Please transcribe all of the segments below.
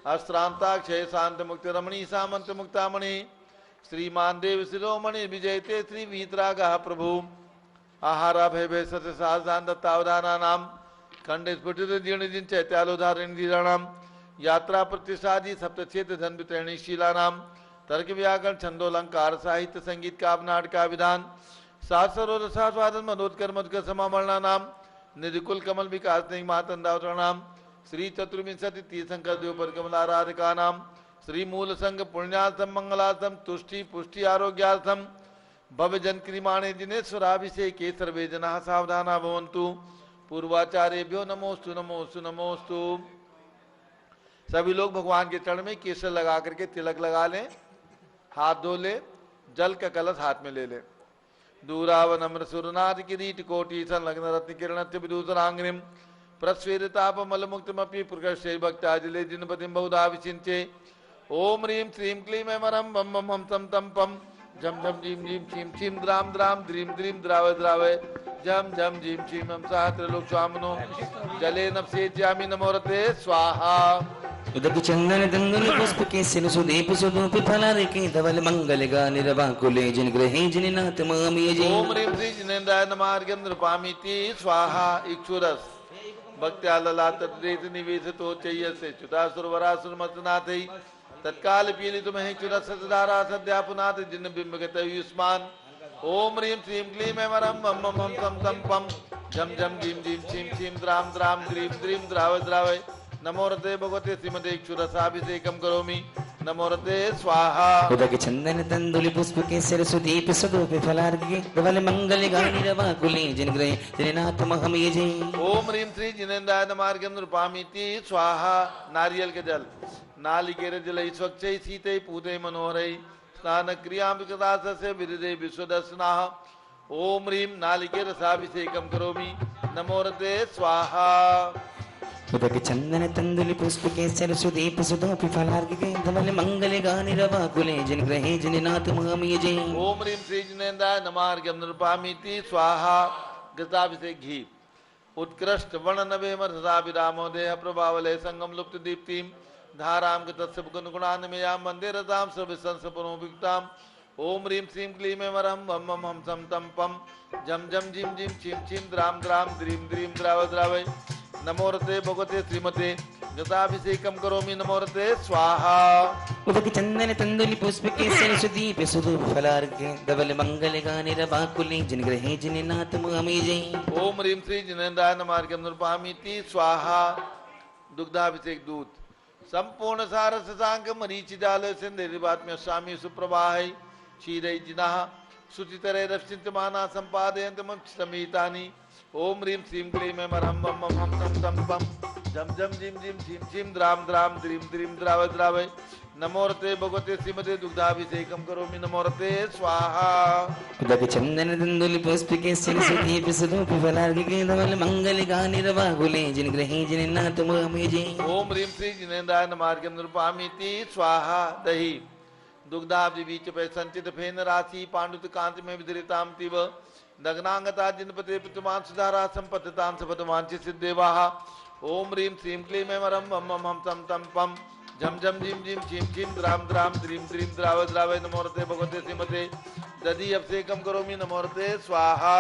अश्रांताक्षय शांत मुक्त रमणी सामंत मुक्तामणि श्रीमान देव शिरोमणि विजयते श्री वीतरागः प्रभु आहारा भय भय सत्य सावधान दत्तावधाना नाम खंड स्फुटित जीर्ण जिन चैत्यालोधारण धीराणाम यात्रा प्रतिष्ठादि सप्तक्षेत्र धन वितरणी शीला नाम तर्क व्याकरण छंदोलंकार साहित्य संगीत का नाटक का विधान शास्त्र रसास्वादन मनोत्कर मधुकर समामरणा नाम निधिकुल कमल विकास नहीं मातंदावतरणाम श्री चतुर्विंशति तीर्थंकर देवपर कमलाराधिका नाम श्री मूल संघ पुण्यार्थम मंगलार्थम तुष्टि पुष्टि आरोग्यार्थम भव्य जन क्रिमाणे दिनेश्वराभिषेके सर्वे जनाः सावधाना भवन्तु पूर्वाचार्यभ्यो नमोस्तु नमोस्तु नमोस्तु। सभी लोग भगवान के चरण में केसर लगा करके तिलक लगा लें, हाथ धो ले, जल का कलश हाथ में ले लें। दूरावनम्र सुरनाथ किरीट कोटि संलग्न रत्न किरणस्य विदूषणांग्रिम प्रस्वेरिताप मलमुक्तमपि प्रकर्षे भक्ताजले जिनपतिं बहुधा विचिन्त्ये ओम ह्रीं श्रीं क्लीं ऐमरं बम बम हम तं तं पम झम झम झीं झीं छीं छीं द्रां द्रां द्रीं द्रीं द्रावय द्रावय झम झम झीं छीं हम सहस्रलोक स्वामिनो जले नपसेत्यामि नमोरते स्वाहा। उदक चंदन दंगल पुष्प के सिर सुदीप सुदूप फलारे के धवल मंगल गान रवाकुले जिन ग्रहे जिननाथ मामी जी ओम ह्रीं श्री जिनेन्द्राय नमः नृपामीति स्वाहा। इक्षुरस भक्त्याललातद्रेत निवेशतो चय्यसे च्युतासुरवरासुरमतनाथै तत्काल पीलितु महे चुरसदारा सद्या पुनाथ जिन बिंबगतयुष्मान ओम ह्रीं श्रीं क्लीं ऐमरं बम बम हम तं तं पम झम झम झीं झीं छीं छीं द्रां द्रां द्रीं द्रीं द्रावय द्रावय नमोरते भगवते श्रीमते क्षुरसाभिषेकं करोमि नमोरते स्वाहा। उदक चंदन तंदुलि पुष्प के सिर सुदीप सुदूप फलार्घ्य धवल मंगल गान रवाकुले जिन ग्रहे जिननाथ मामी जी ओम ह्रीं श्री जिनेन्द्राय नमः नृपामीति स्वाहा। नारियल के जल नालिकेर जल स्वच्छै शीतै पूतै मनोहरै स्नान क्रियां विकदासस्य विदे विश्वदर्शनाः ओम ह्रीं नालिकेर रसाभिषेकं करोमि नमोरते स्वाहा। उदक चंदन तंदुलि पुष्प के सिर सुदीप सुदूप फलार्घ्य धवल मंगल गान रवाकुले जिन ग्रहे जिननाथ मामी जी ओम ह्रीं श्री जिनेन्द्राय नमः नृपामीति स्वाहा। घृताभिषेक घी उत्कृष्ट वर्ण नवेमरसाभिरामो देह प्रभावलय संगम लुप्त दीप्तिं धारां गतस्य गुणगुणान्मयां वन्दे रतां सर्वसंसपुनोभिक्तां ओम ह्रीं श्रीं क्लीं ऐमरं बम बम हम तं तं पम झम झम झीं झीं छीं छीं द्रां द्रां द्रीं द्रीं द्रावय द्रावय नमोरते भगवते श्रीमते गताभिषेकं करोमि नमोरते स्वाहा। उदक चंदन तंदुलि पुष्प के सिर सुदीप सुदूप फलार्घ्य धवल मंगल गान रवाकुले जिन ग्रहे जिननाथ मामी जी ओम ह्रीं श्री जिनेन्द्राय नमः नृपामीति स्वाहा। दुग्धाभिषेक दूध संपूर्ण सारस सांक मरीचिजाल सिंधुवात्म्य स्वामी सुप्रभाहै क्षीरै जिनाः शुचितरै रक्षितमाना संपादयन्त समीतानि ओम ह्रीं श्रीं क्लीं ऐमरं बम बम हम तं तं पम झम झम झीं झीं छीं छीं द्रां द्रां द्रीं द्रीं द्रावय द्रावय नमोरते भगवते श्रीमते दुग्धाभिषेकं करोमि नमोरते स्वाहा। उदक चंदन तंदुलि पुष्प के सिर सुदीप सुदूप फलार्घ्य धवल मंगल गान रवाकुले जिन ग्रहे जिननाथ मामी जी ओम ह्रीं श्री जिनेन्द्राय नमः नृपामीति स्वाहा। दही दुग्धाब्धि बीच पे संचित फेन राशि पांडुत कांति में विदरितां तिव नग्नांगता जिनपते पितुमान सुधारा संपत्तितां सपदवांचि सिद्धेवाः ओम ह्रीं श्रीं क्लीं ऐमरं बम बम हम तं तं पम झम झम झीं झीं छीं छीं द्रां द्रां द्रीं द्रीं द्रावय द्रावय नमोरते भगवते श्रीमते दधि अभिषेकं करोमि नमोरते स्वाहा।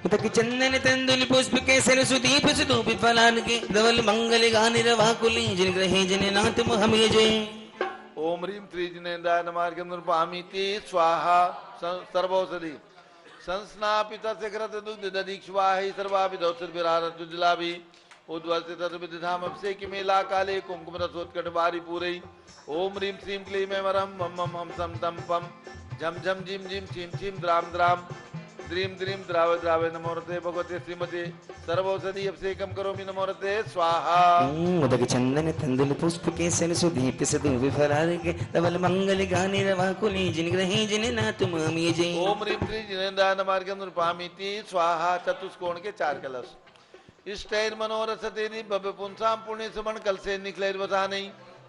उदक चंदन तंदुलि पुष्प के सिर सुदीप सुदूप फलार्घ्य धवल मंगल गान रवाकुले जिन ग्रहे जिननाथ मामी जी ओम ह्रीं श्री जिनेन्द्राय नमः नृपामीति स्वाहा। सर्वौषधि संस्नापितस्य कृत दुग्ध दधीक्ष्वाहि सर्वाभिधौषधिभिरारतुजलाभि उद्वर्तित विदधाम अभिषेक मेला काले कुंकुम रसोत्कट बारी पूरै ओम ह्रीं श्रीं क्लीं ऐमरं बम बम हम तं तं पम झम झम झीं झीं छीं छीं द्रां द्रां द्रीम द्रीम द्रावे द्रावे नमोरते भगवते श्रीमते सर्वौषधि अभिषेकम करोमि नमोरते स्वाहा। उदक चंदन तंदुल पुष्प केसर सुदीप सदु विफलार्घ्य धवल मंगल गाने रवाकुले जिनग्रहे जिननाथ मामी जय। ओम ह्रीम श्री जिनेन्द्राय मार्गम नृपामिति स्वाहा। चतुष्कोण के 4 कलश। इष्टैर मनोरथ तेरी भव्य पुंसाम पुण्य सुमन कल से निकले वसाने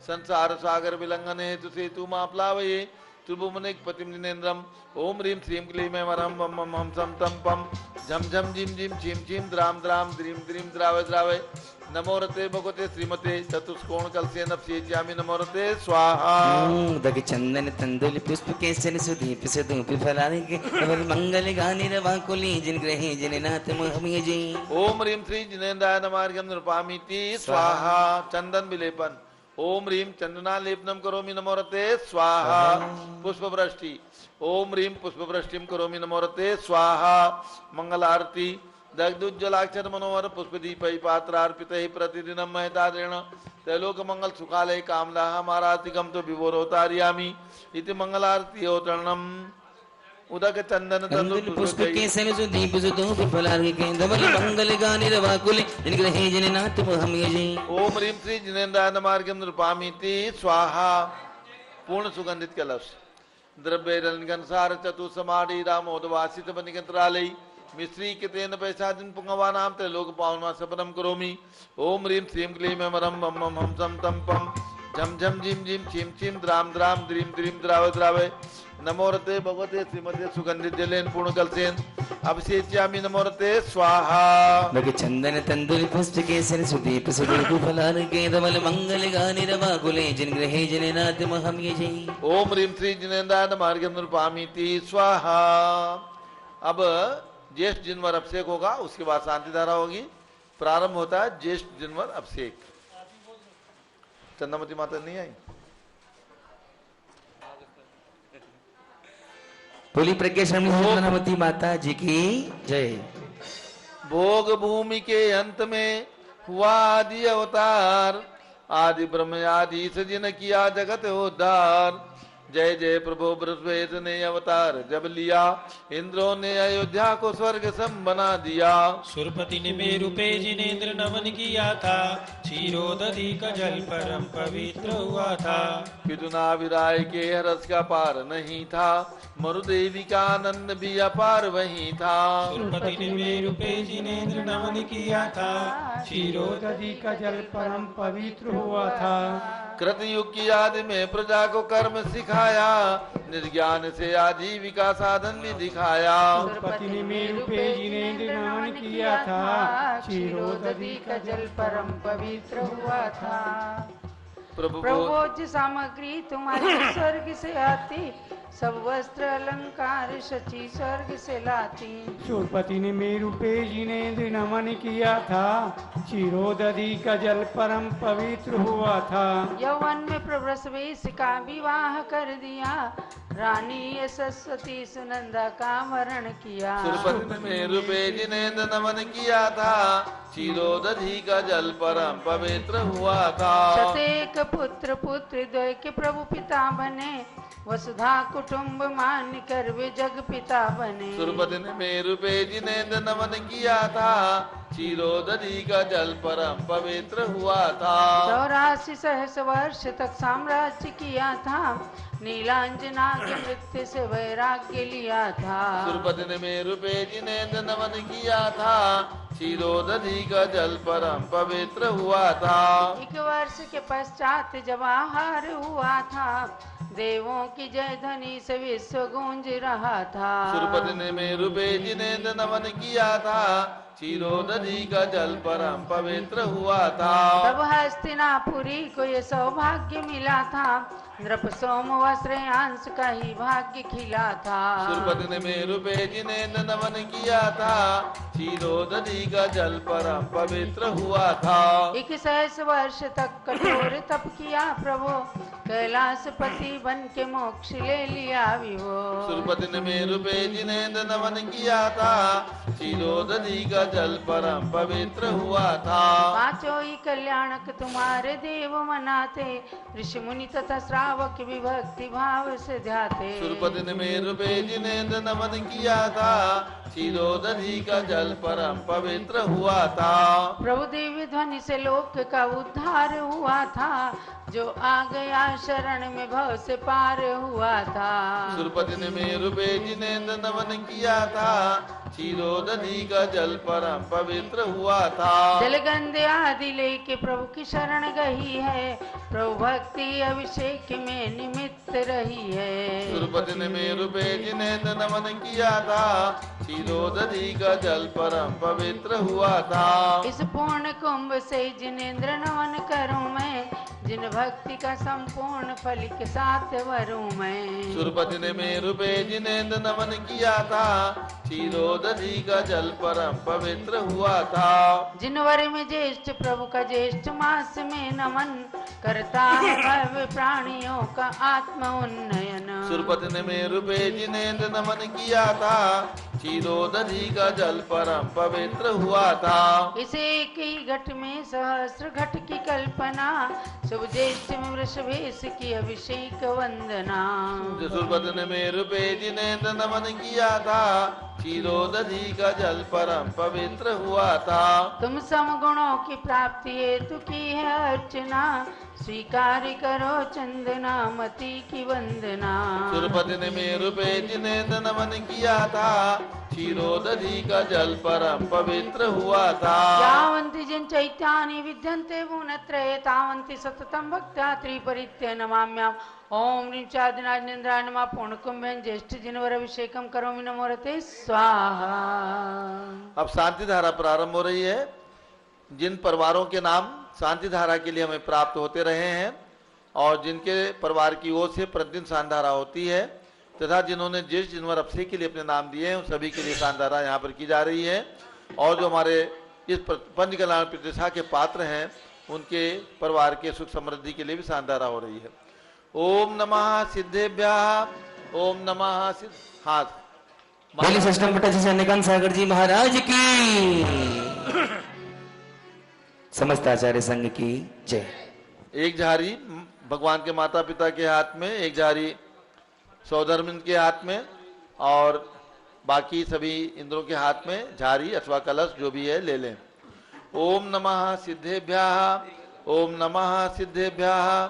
संसार सागर विलंघन हेतु सेतु मा प्लावये त्रिभुवनिक पतिम जिनेन्द्रम। ओम ह्रीम श्रीम क्लीम वरम मम मम हम सम तम पम झम झम जिम जिम छिम छिम द्राम द्राम द्रीम द्रीम द्रावे द्रावे नमोरते भगवते श्रीमते चतुष्कोण कलसे नपसेज्यामि नमोरते स्वाहा। उदक चंदन तंदुल पुष्प केसर सुदीप सदु विफलार्घ्य धवल मंगल गाने रवाकुले जिनग्रहे जिननाथ मामी जय। ओम ह्रीम श्री जिनेन्द्राय मार्गम नृपामिति स्वाहा। चंदन विलेपन। ओम ह्रीम चंदनालेपनम करोमि नमोरते स्वाहा। पुष्प वृष्टि। ओम ह्रीम पुष्प वृष्टिम करोमि नमोरते स्वाहा। मंगल आरती दग्धुज्जलाक्षर मनोहर पुष्पदीपै पात्रार्पितैः प्रतिदिनं महतादृण त्रैलोक मंगल सुखालय कामदाः मारातिकं तु विभोरोतार्यामि इति मंगलारती अवतरणम्। उदक चंदन तंदुल पुष्प केसर सुदीप सदु विफलार्घ्य धवल मंगल गाने रवाकुले जिनग्रहे जिननाथ मामी जय। ओम ह्रीम श्री जिनेन्द्राय मार्गम नृपामिति स्वाहा। पूर्ण सुगंधित कलश। द्रव्य रंगनसार चतुसमाडी रामोदवासित बनिकंत्रालय मिश्री के तेन पैसादिन पुंगवानाम त्रैलोक पावनमा सपनम करोमि। ओम ह्रीम श्रीम क्लीम मरम मम मम हम सम तम पम झम झम जिम जिम छिम छिम द्राम द्राम द्रीम द्रीम द्रावे द्रावे नमोरते भगवते श्रीमते सुगंधित जलेन पूर्ण कलसेन अभिषेच्यामि नमोरते स्वाहा। उदक चंदन तंदुल पुष्प केसर सुदीप सदु विफलार्घ्य धवल मंगल गाने रवाकुले जिनग्रहे जिननाथ मामी जय। ओम ह्रीम श्री जिनेन्द्राय मार्गम नृपामिति स्वाहा। अब ज्येष्ठ जिनवर अभिषेक होगा, उसके बाद शांति धारा होगी। प्रारंभ होता है ज्येष्ठ जिनवर अभिषेक। चंद्रमती माता नहीं आई। बोली प्रज्ञा चंद्रमती माता जी की जय। भोग भूमि के अंत में हुआ आदि अवतार आदि ब्रह्म आदि सजिन किया जगत उद्धार। जय जय प्रभु बृहस्पति ने अवतार जब लिया इंद्रों ने अयोध्या को स्वर्ग सम बना दिया। सुरपति ने मेरु पे जिनेन्द्र नमन किया था क्षीरोदधि का जल परम पवित्र हुआ था। पितुना विराय के रस का पार नहीं था मरुदेवी का आनंद भी अपार वही था। सुरपति ने मेरु पे जिनेन्द्र नमन किया था क्षीरोदधि का जल परम पवित्र हुआ था। कृतयुग की आदि में प्रजा को कर्म सिखाया निर्ज्ञान से आजीविका साधन भी दिखाया। सुरपति ने मेरु पे जिनेन्द्र नमन किया था क्षीरोदधि का जल परम पवित्र हुआ था। प्रभु प्रभोज सामग्री तुम्हारी स्वर्ग से आती सब वस्त्र अलंकार शची स्वर्ग से लाती। सुरपति ने मेरु पे जिनेन्द्र नमन किया था क्षीरोदधि का जल परम पवित्र हुआ था। यौवन में प्रवृष वेश का विवाह कर दिया रानी यशस्वती सुनंदा का वरण किया। सुरपति ने मेरु पे जिनेन्द्र नमन किया था क्षीरोदधि का जल परम पवित्र हुआ था। शतेक पुत्र पुत्र द्वय के प्रभु पिता बने वसुधा कुटुंब मान कर वे जग पिता बने। सुरपति ने मेरु पे जिनेन्द्र नमन किया था क्षीरोदधि का जल परम पवित्र हुआ था। 84 सहस्र वर्ष तक साम्राज्य किया था नीलांजना के नृत्य से वैराग्य लिया था। सुरपति ने मेरु पे जिनेन्द्र नमन किया था क्षीरोदधि का जल परम पवित्र हुआ था। 1 वर्ष के पश्चात जब आहार हुआ था देवों की जय ध्वनि से विश्व गूंज रहा था। सुरपति ने मेरु पे जिनेन्द्र नमन किया था क्षीरोदधि का जल परम पवित्र हुआ था। तब हस्तिनापुरी को ये सौभाग्य मिला था नृप सोम वस्त्रयांश का ही भाग्य खिला था। सुरपति ने मेरु पे जिनेन्द्र नमन किया था क्षीरोदधि का जल परम पवित्र हुआ था। 1 सहस्र वर्ष तक कठोर तप किया प्रभु कैलाशपति बन के मोक्ष ले लिया विभो। सुरपति ने मेरु पे जिनेन्द्र नमन किया था क्षीरोदधि का जल परम पवित्र हुआ था। पांचों ही कल्याणक तुम्हारे देव मनाते, ऋषि मुनि तथा श्रावक भी भक्ति भाव से ध्याते। सुरपति ने मेरु पे जिनेन्द्र नमन किया था, क्षीरोदधि का जल परम पवित्र हुआ था। प्रभु देवी ध्वनि से लोक का उद्धार हुआ था, जो आ गया शरण में भव से पार हुआ था। सुरपति ने मेरु पे जिनेन्द्र नमन किया था, क्षीरोदधि का जल परम पवित्र हुआ था। जलगंध आदि लेके प्रभु की शरण गई है, प्रभु भक्ति अभिषेक में निमित्त रही है। सुरपति ने मेरु पे जिनेन्द्र नमन किया था, क्षीरोदधि का जल परम पवित्र हुआ था। इस पूर्ण कुंभ से जिनेन्द्र नमन करूं मैं, जिन भक्ति का संपूर्ण फल के साथ वरूं मैं। सुरपति ने मेरु पे जिनेन्द्र नमन किया था, क्षीरोदधि का जल परम पवित्र हुआ था। जिन वर में ज्येष्ठ प्रभु का ज्येष्ठ मास में नमन, करता है भव्य प्राणियों का आत्म उन्नयन। सुरपति ने मेरु पे जिनेन्द्र नमन किया था, क्षीरोदधि का जल परम पवित्र हुआ था। इसे एक ही घट में सहस्र घट की कल्पना, शुभ ज्येष्ठ में वृषभेश की अभिषेक वंदना। सुरपति ने मेरु पे जिनेन्द्र नमन किया था, क्षीरोदधि का जल परम पवित्र हुआ था। तुम समगुणों की प्राप्ति हेतु की है अर्चना, स्वीकार करो चंदना मति की वंदना। सुरपति ने मेरु पे जिनेन्द्र नमन किया था, क्षीरोदधि का जल परम पवित्र हुआ था। यावन्ति जन चैत्यानि विद्यन्ते गुणत्रये, तावन्ति सततं भक्त्या त्रिपरित्य नमाम्याम्। ओम ह्रीं चादिनाजनेन्द्राय नमः। पूर्ण कुंभेन ज्येष्ठ जिनवर अभिषेकम करोमि नमोरते स्वाहा। अब शांति धारा प्रारंभ हो रही है। जिन परिवारों के नाम शांति धारा के लिए हमें प्राप्त होते रहे हैं और जिनके परिवार की ओर से प्रतिदिन शांति धारा होती है, तथा जिन्होंने जिस जिनवर अभिषेक के लिए अपने नाम दिए हैं, उन सभी के लिए शांति धारा यहाँ पर की जा रही है। और जो हमारे इस पंच कल्याण प्रतिष्ठा के पात्र हैं, उनके परिवार के सुख समृद्धि के लिए भी शांति धारा हो रही है। ओम नमः सिद्धेभ्यः, ओम नमः सिद्ध। हाथ बोलिए सष्टम भट्टाचार्य निकांत सागर जी महाराज की, समस्त आचार्य संघ की जय। एक झारी भगवान के माता पिता के हाथ में, एक झारी सौधर्मिंद के हाथ में, और बाकी सभी इंद्रों के हाथ में झारी अथवा कलश जो भी है ले लें। ओम नमः सिद्धेभ्यः, ओम नमः सिद्धेभ्यः,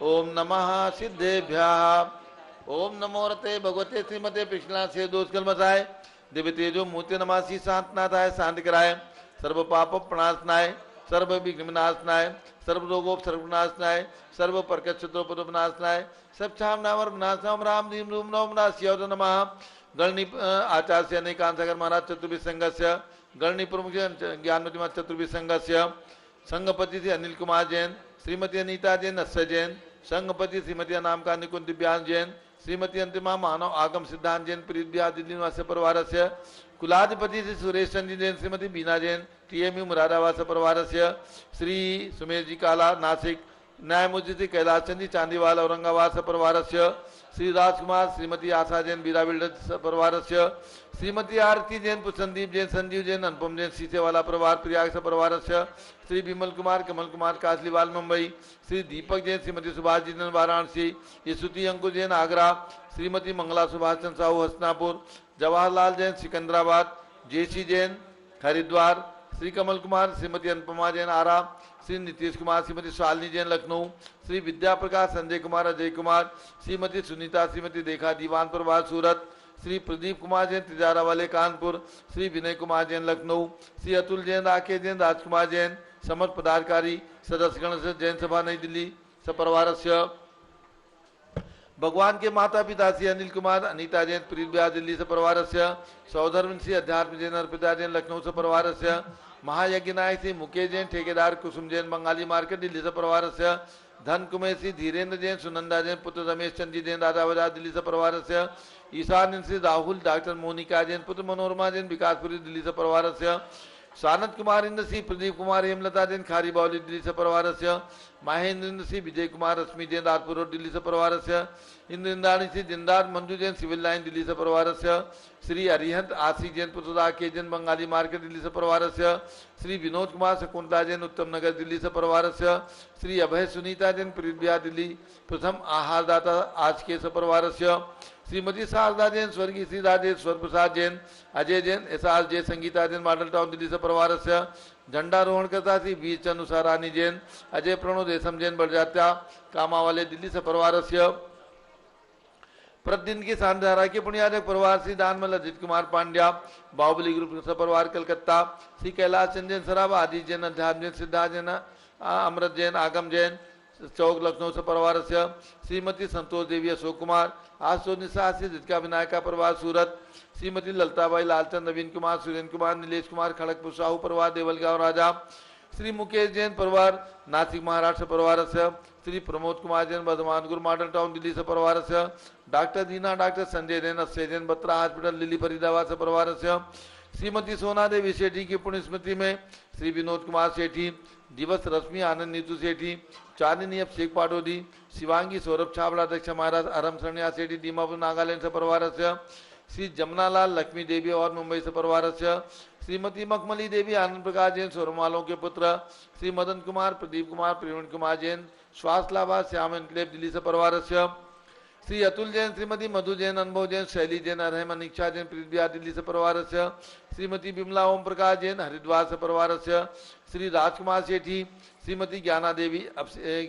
ओम नमः सिद्धेभ्यः। ओम नमो रते भगवते श्रीमते कृष्णा से दोष कलमसाय, दिव्य तेजो मूर्ति नमासी शांतनाथाय, शांति कराय, सर्व पाप प्रणाशनाय, सर्व विघ्न विनाशनाय, सर्व रोगोपसर्गनाशनाय, सर्व परकट शत्रुपनाशनाय, सब छाम नामर विनाशनाम राम दीम रूम नोम नास्योद नमः। गणनी आचार्य से अनेकांत सागर महाराज चतुर्भि संघस्य, गणनी प्रमुख ज्ञानमती महाराज चतुर्भि संघस्य, संघपति से अनिल कुमार जैन, श्रीमती अनीता जैन नस्य जैन, संघपति श्रीमती नाम का निकुंज दिव्यांश जैन, श्रीमती अंतिमा मानव आगम सिद्धांत जैन प्रीत बिहार दिल्ली निवास परिवार से, कुलाधिपति श्री सुरेश चंद्र जैन, श्रीमती बीना जैन टीएमयू मुरादाबाद परिवार से, श्री सुमेश जी काला नासिक, न्यायमूर्ति श्री कैलाश चंद चांदीवाल औरंगाबाद परिवार से, श्री राजकुमार श्रीमती आशा जैन बीरा बिल्डर परिवार से, श्रीमती आरती जैन संदीप जैन संजीव जैन अनुपम जैन सीसेवाला परिवार प्रयाग परिवार से, श्री विमल कुमार कमल कुमार कासलीवाल मुंबई, श्री दीपक जैन श्रीमती सुभाष जी जैन वाराणसी, स्तुति अंकुर जैन आगरा, श्रीमती मंगला सुभाष चंद्र साहू हसनापुर, जवाहरलाल जैन सिकंदराबाद, जेसी जैन हरिद्वार, श्री कमल कुमार श्रीमती अनुपमा जैन आरा, श्री नीतीश कुमार श्रीमती शालिनी जैन लखनऊ, श्री विद्या प्रकाश संजय कुमार अजय कुमार, श्रीमती सुनीता श्रीमती देखा दीवान परिवार सूरत, श्री प्रदीप कुमार जैन तिजारा वाले कानपुर, श्री विनय कुमार जैन लखनऊ, श्री अतुल जैन राकेश जैन राजकुमार जैन समर्थ पदाधिकारी सदस्यगण से जैन सभा नई दिल्ली सपरिवार से, भगवान के माता पिता श्री अनिल कुमार अनीता जैन प्रीत बिहार दिल्ली से परिवार से, सौधर्म श्री अध्यात्म जैन अर्पिता जैन लखनऊ से परिवार से, महायज्ञ नायक श्री मुकेश जैन ठेकेदार कुसुम जैन बंगाली मार्केट दिल्ली से परिवार से, धन कुमेर श्री धीरेन्द्र जैन सुनंदा जैन पुत्र रमेश चंद्र जैन राजा बाजार दिल्ली से परिवार से, ईशान श्री राहुल डॉक्टर मोनिका जैन पुत्र मनोरमा जैन विकासपुरी दिल्ली से परिवार से, सानत कुमार इंद्र सिंह प्रदीप कुमार हेमलता जैन खारी बावली दिल्ली से परिवार से, महेंद्र सिंह विजय कुमार रश्मि जैन राजपुर रोड दिल्ली से परिवार से, इंद्र इंद्राणी सिंह जिंदार मंजू जैन सिविल लाइन दिल्ली से परिवार से, श्री अरिहंत आशी जैन पुत्रदा के जैन बंगाली मार्केट दिल्ली से परिवारस्य श्री विनोद कुमार शकुंतला जैन उत्तम नगर दिल्ली से परिवारस्य श्री अभय सुनीता जैन प्रीतिया दिल्ली प्रथम आहारदाता आज के सपरिवारस्य श्रीमती शारदा जैन स्वर्गीय श्री राजेश्वर प्रसाद जैन अजय जैन एसआर जय संगीता जैन मॉडल टाउन दिल्ली से परिवारस्य झंडारोहण करता श्री वीर चंद रानी जैन अजय प्रणो देशम जैन बड़जात्या कामावाले दिल्ली से परिवारस्य प्रतिदिन की सांधारा के पुण्यादक परिवार श्री दानमल अजित कुमार पांड्या बाहुबली ग्रुप परिवार कलकत्ता श्री कैलाश चंद जैन सराबा आदि जैन अध्यात्म जैन सिद्धार्थ जैन अमृत जैन आगम जैन चौक लखनऊ से परिवार से श्रीमती संतोष देवी अशोक कुमार आशो निशासी जितका विनायका परिवार सूरत श्रीमती ललताबाई लालचंद नवीन कुमार सुरेंद्र कुमार नीलेश कुमार खड़गपुर साहू परिवार देवलगांव राजा श्री मुकेश जैन परिवार नासिक महाराष्ट्र परिवार से श्री प्रमोद कुमार जैन बर्धमान गुरु मॉडल टाउन दिल्ली से परिवार से डॉक्टर दीना डॉक्टर संजय जैन अक्षय जैन बत्रा हॉस्पिटल दिल्ली फरीदाबाद से परिवार से श्रीमती सोना देवी सेठी की पुण्य स्मृति में श्री विनोद कुमार सेठी दिवस रश्मि आनंद नीतू सेठी चांदनी अभिषेक पाटोदी शिवांगी सौरभ छाबड़ा दक्षा महाराज अरम सरनिया सेठी दीमापुर नागालैंड से परिवार से श्री जमुनालाल लक्ष्मी देवी और मुंबई से परिवार से श्रीमती मखमली देवी आनंद प्रकाश जैन सोरमालों के पुत्र श्री मदन कुमार प्रदीप कुमार प्रवीण कुमार जैन स्वास्थलाबाद श्याम एनक्लेव दिल्ली से परिवार से श्री अतुल जैन श्रीमती मधु जैन अनुभव जैन शैली जैन अरहम अनिक्षा जैन पृथ्वी दिल्ली से परिवार से श्रीमती बिमला ओम प्रकाश जैन हरिद्वार से परिवार से श्री राजकुमार सेठी श्रीमती ज्ञाना देवी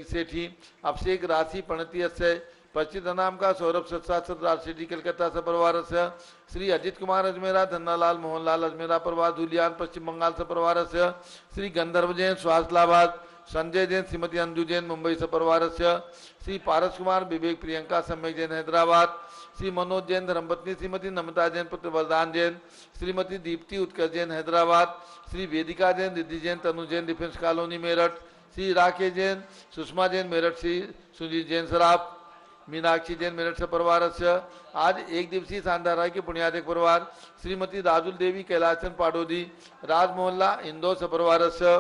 सेठी अभिषेक राशि प्रणति अक्षय परिचित नाम का सौरभ सत्सात सेठी कलकत्ता से परिवार से श्री अजित कुमार अजमेरा धन्नालाल मोहनलाल अजमेरा परिवार धुलियान पश्चिम बंगाल से परिवार से श्री गंधर्व जैन स्वास्थलाबाद संजय जैन श्रीमती अंजू जैन मुंबई से परिवार से श्री पारस कुमार विवेक प्रियंका सम्यक जैन हैदराबाद श्री मनोज जैन धर्मपत्नी श्रीमती नमिता जैन पुत्र वरदान जैन श्रीमती दीप्ति उत्कर्ष जैन हैदराबाद श्री वेदिका जैन रिद्धि जैन तनु जैन डिफेंस कॉलोनी मेरठ श्री राकेश जैन सुषमा जैन मेरठ श्री सुजीत जैन सराफ मीनाक्षी जैन मेरठ से परिवार से आज एक दिवसीय सांधारा के पुण्यादक परिवार श्रीमती राजुल देवी कैलाशचंद पाडोदी राज मोहल्ला इंदौर से परिवार से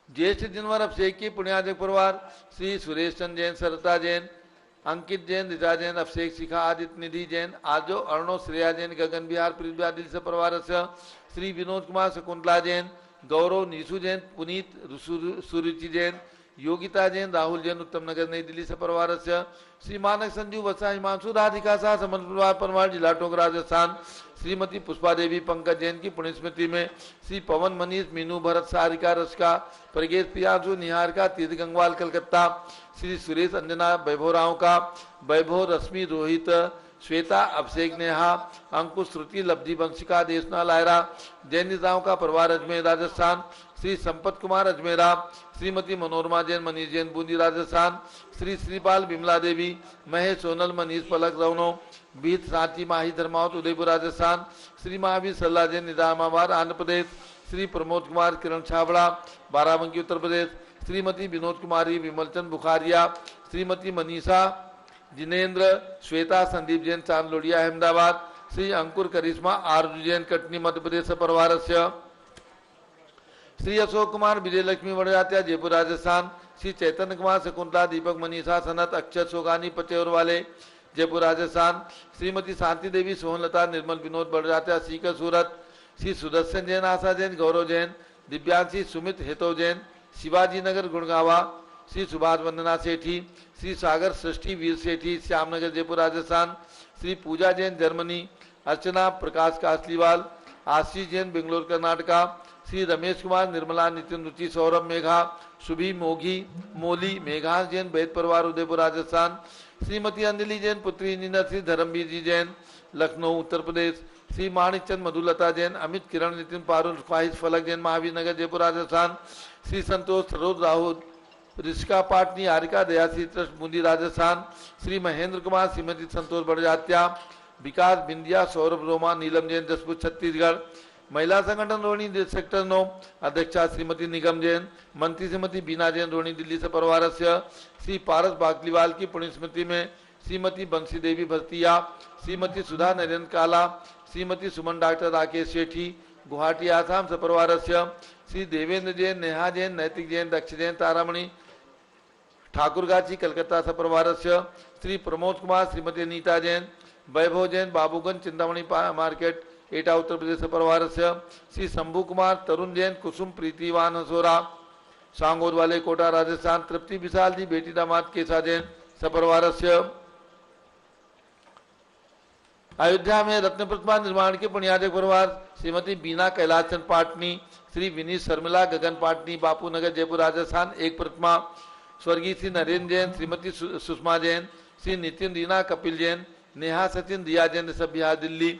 ज्येष्ठ जिनवर अभिषेक की पुण्यादक परिवार श्री सुरेश चंद जैन सरता जैन अंकित जैन ऋचा जैन अभिषेक शिखा आदित्य निधि जैन आजो अर्णव श्रेया जैन गगन बिहार पृथ्वी दिल्ली से परिवार से श्री विनोद कुमार शकुंतला जैन गौरव नीसू जैन पुनीत सुरुचि जैन योगिता जैन राहुल जैन उत्तम नगर नई दिल्ली से परिवार से श्री मानक संजीव वत्सा हिमांशु राधिका शाह समन्वय परिवार जिला टोंक राजस्थान श्रीमती पुष्पा देवी पंकज जैन की पुण्य स्मृति में श्री पवन मनीष मीनू भरत सारिका रचका प्रगेश प्रियांशु निहार का तीर्थ गंगवाल कलकत्ता श्री सुरेश अंजना वैभव राव का वैभव रश्मि रोहित श्वेता अभिषेक नेहा अंकुश श्रुति लब्धि वंशिका देशना लायरा जैन राव का परिवार अजमेर राजस्थान श्री संपत कुमार अजमेरा श्रीमती मनोरमा जैन मनीष जैन बूंदी राजस्थान श्री श्रीपाल बिमला देवी महेश सोनल मनीष पलक रवनो बीत सांची माही धर्मावत उदयपुर राजस्थान श्री महावीर सल्ला जैन निजामाबाद आंध्र प्रदेश श्री प्रमोद कुमार किरण छाबड़ा बाराबंकी उत्तर प्रदेश श्रीमती विनोद कुमारी विमलचंद बुखारिया श्रीमती मनीषा जिनेन्द्र श्वेता संदीप जैन चांदलोडिया अहमदाबाद श्री अंकुर करिश्मा आरजू जैन कटनी मध्य प्रदेश परिवार से श्री अशोक कुमार विजय लक्ष्मी वड़जात्या जयपुर राजस्थान श्री चैतन्य कुमार शकुंतला दीपक मनीषा सनत अक्षर सोगानी पचेवर वाले जयपुर राजस्थान श्रीमती शांति देवी सोहनलता निर्मल विनोद वड़जात्या सीकर सूरत श्री सुदर्शन जैन आशा जैन गौरव जैन दिव्यांशी सुमित हेतव जैन शिवाजी नगर गुड़गावा श्री सुभाष वंदना सेठी श्री सागर सृष्टि वीर सेठी श्यामनगर जयपुर राजस्थान श्री पूजा जैन जर्मनी अर्चना प्रकाश कासलीवाल आशीष जैन बेंगलोर कर्नाटका श्री रमेश कुमार निर्मला नितिन रुचि सौरभ मेघा सुभी मोगी मोली मेघास जैन बैद परिवार उदयपुर राजस्थान श्रीमती अंजलि जैन पुत्री इंजीनियर श्री धर्मवीर जी जैन लखनऊ उत्तर प्रदेश श्री माणिक चंद मधुलता जैन अमित किरण नितिन पारुल ख्वाहिश फलक जैन महावीर नगर जयपुर राजस्थान श्री संतोष सरोज राहुल रिश्का पाटनी हारिका दयासी ट्रस्ट बूंदी राजस्थान श्री महेंद्र कुमार श्रीमती संतोष बड़जात्या विकास बिंदिया सौरभ रोमा नीलम जैन जसपुर छत्तीसगढ़ महिला संगठन रोहिणी सेक्टर 9 अध्यक्षा श्रीमती निगम जैन मंत्री श्रीमती बीना जैन रोहिणी दिल्ली से परिवार से श्री पारस बागलीवाल की पुण्य स्मृति में श्रीमती बंसी देवी भरतिया श्रीमती सुधा नरेंद्र काला श्रीमती सुमन डॉक्टर राकेश सेठी गुवाहाटी आसाम से परिवार से श्री देवेंद्र जैन नेहा जैन नैतिक जैन दक्ष जैन तारामणि ठाकुरगाची कलकत्ता से परिवार से श्री प्रमोद कुमार श्रीमती नीता जैन वैभव जैन बाबूगंज चिंतामणि मार्केट एटा उत्तर प्रदेश परिवार से श्री शंभू कुमार तरुण जैन कुसुम प्रीतिवान हसोरा सांगोद वाले कोटा राजस्थान तृप्ति विशाल जी बेटी दामाद केसा जैन सपरिवार से अयोध्या में रत्न प्रतिमा निर्माण के पुण्यादक परिवार श्रीमती बीना कैलाश चंद पाटनी श्री विनीत शर्मिला गगन पाटनी बापू नगर जयपुर राजस्थान एक प्रतिमा स्वर्गीय श्री नरेंद्र जैन श्रीमती सुषमा जैन श्री नितिन रीना कपिल जैन नेहा सचिन दिया जैन सब बिहार दिल्ली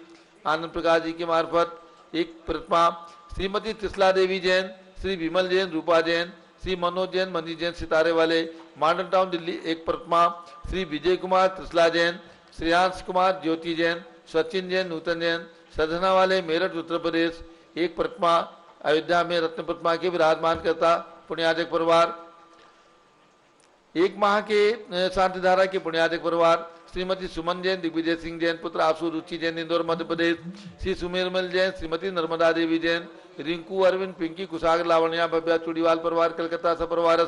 आनंद प्रकाश जी के मार्फत एक प्रतिमा श्रीमती त्रिशला देवी जैन श्री विमल जैन रूपा जैन श्री मनोज जैन मनीष जैन सितारे वाले मॉडर्न टाउन दिल्ली एक प्रतिमा श्री विजय कुमार त्रिशला जैन श्रेयांश कुमार ज्योति जैन सचिन जैन नूतन जैन सधना वाले मेरठ उत्तर प्रदेश एक प्रतिमा अयोध्या में रत्न प्रतिमा के विराजमान करता पुण्यादक परिवार एक माह के शांतिधारा के पुण्यादक परिवार श्रीमती सुमन जैन दिग्विजय सिंह जैन पुत्र आशु रुचि जैन इंदौर मध्य प्रदेश श्री सुमेरमल जैन श्रीमती नर्मदा देवी जैन रिंकू अरविंद पिंकी कुशागर लावण्या भव्या चूड़ीवाल परिवार कलकत्ता सपरिवार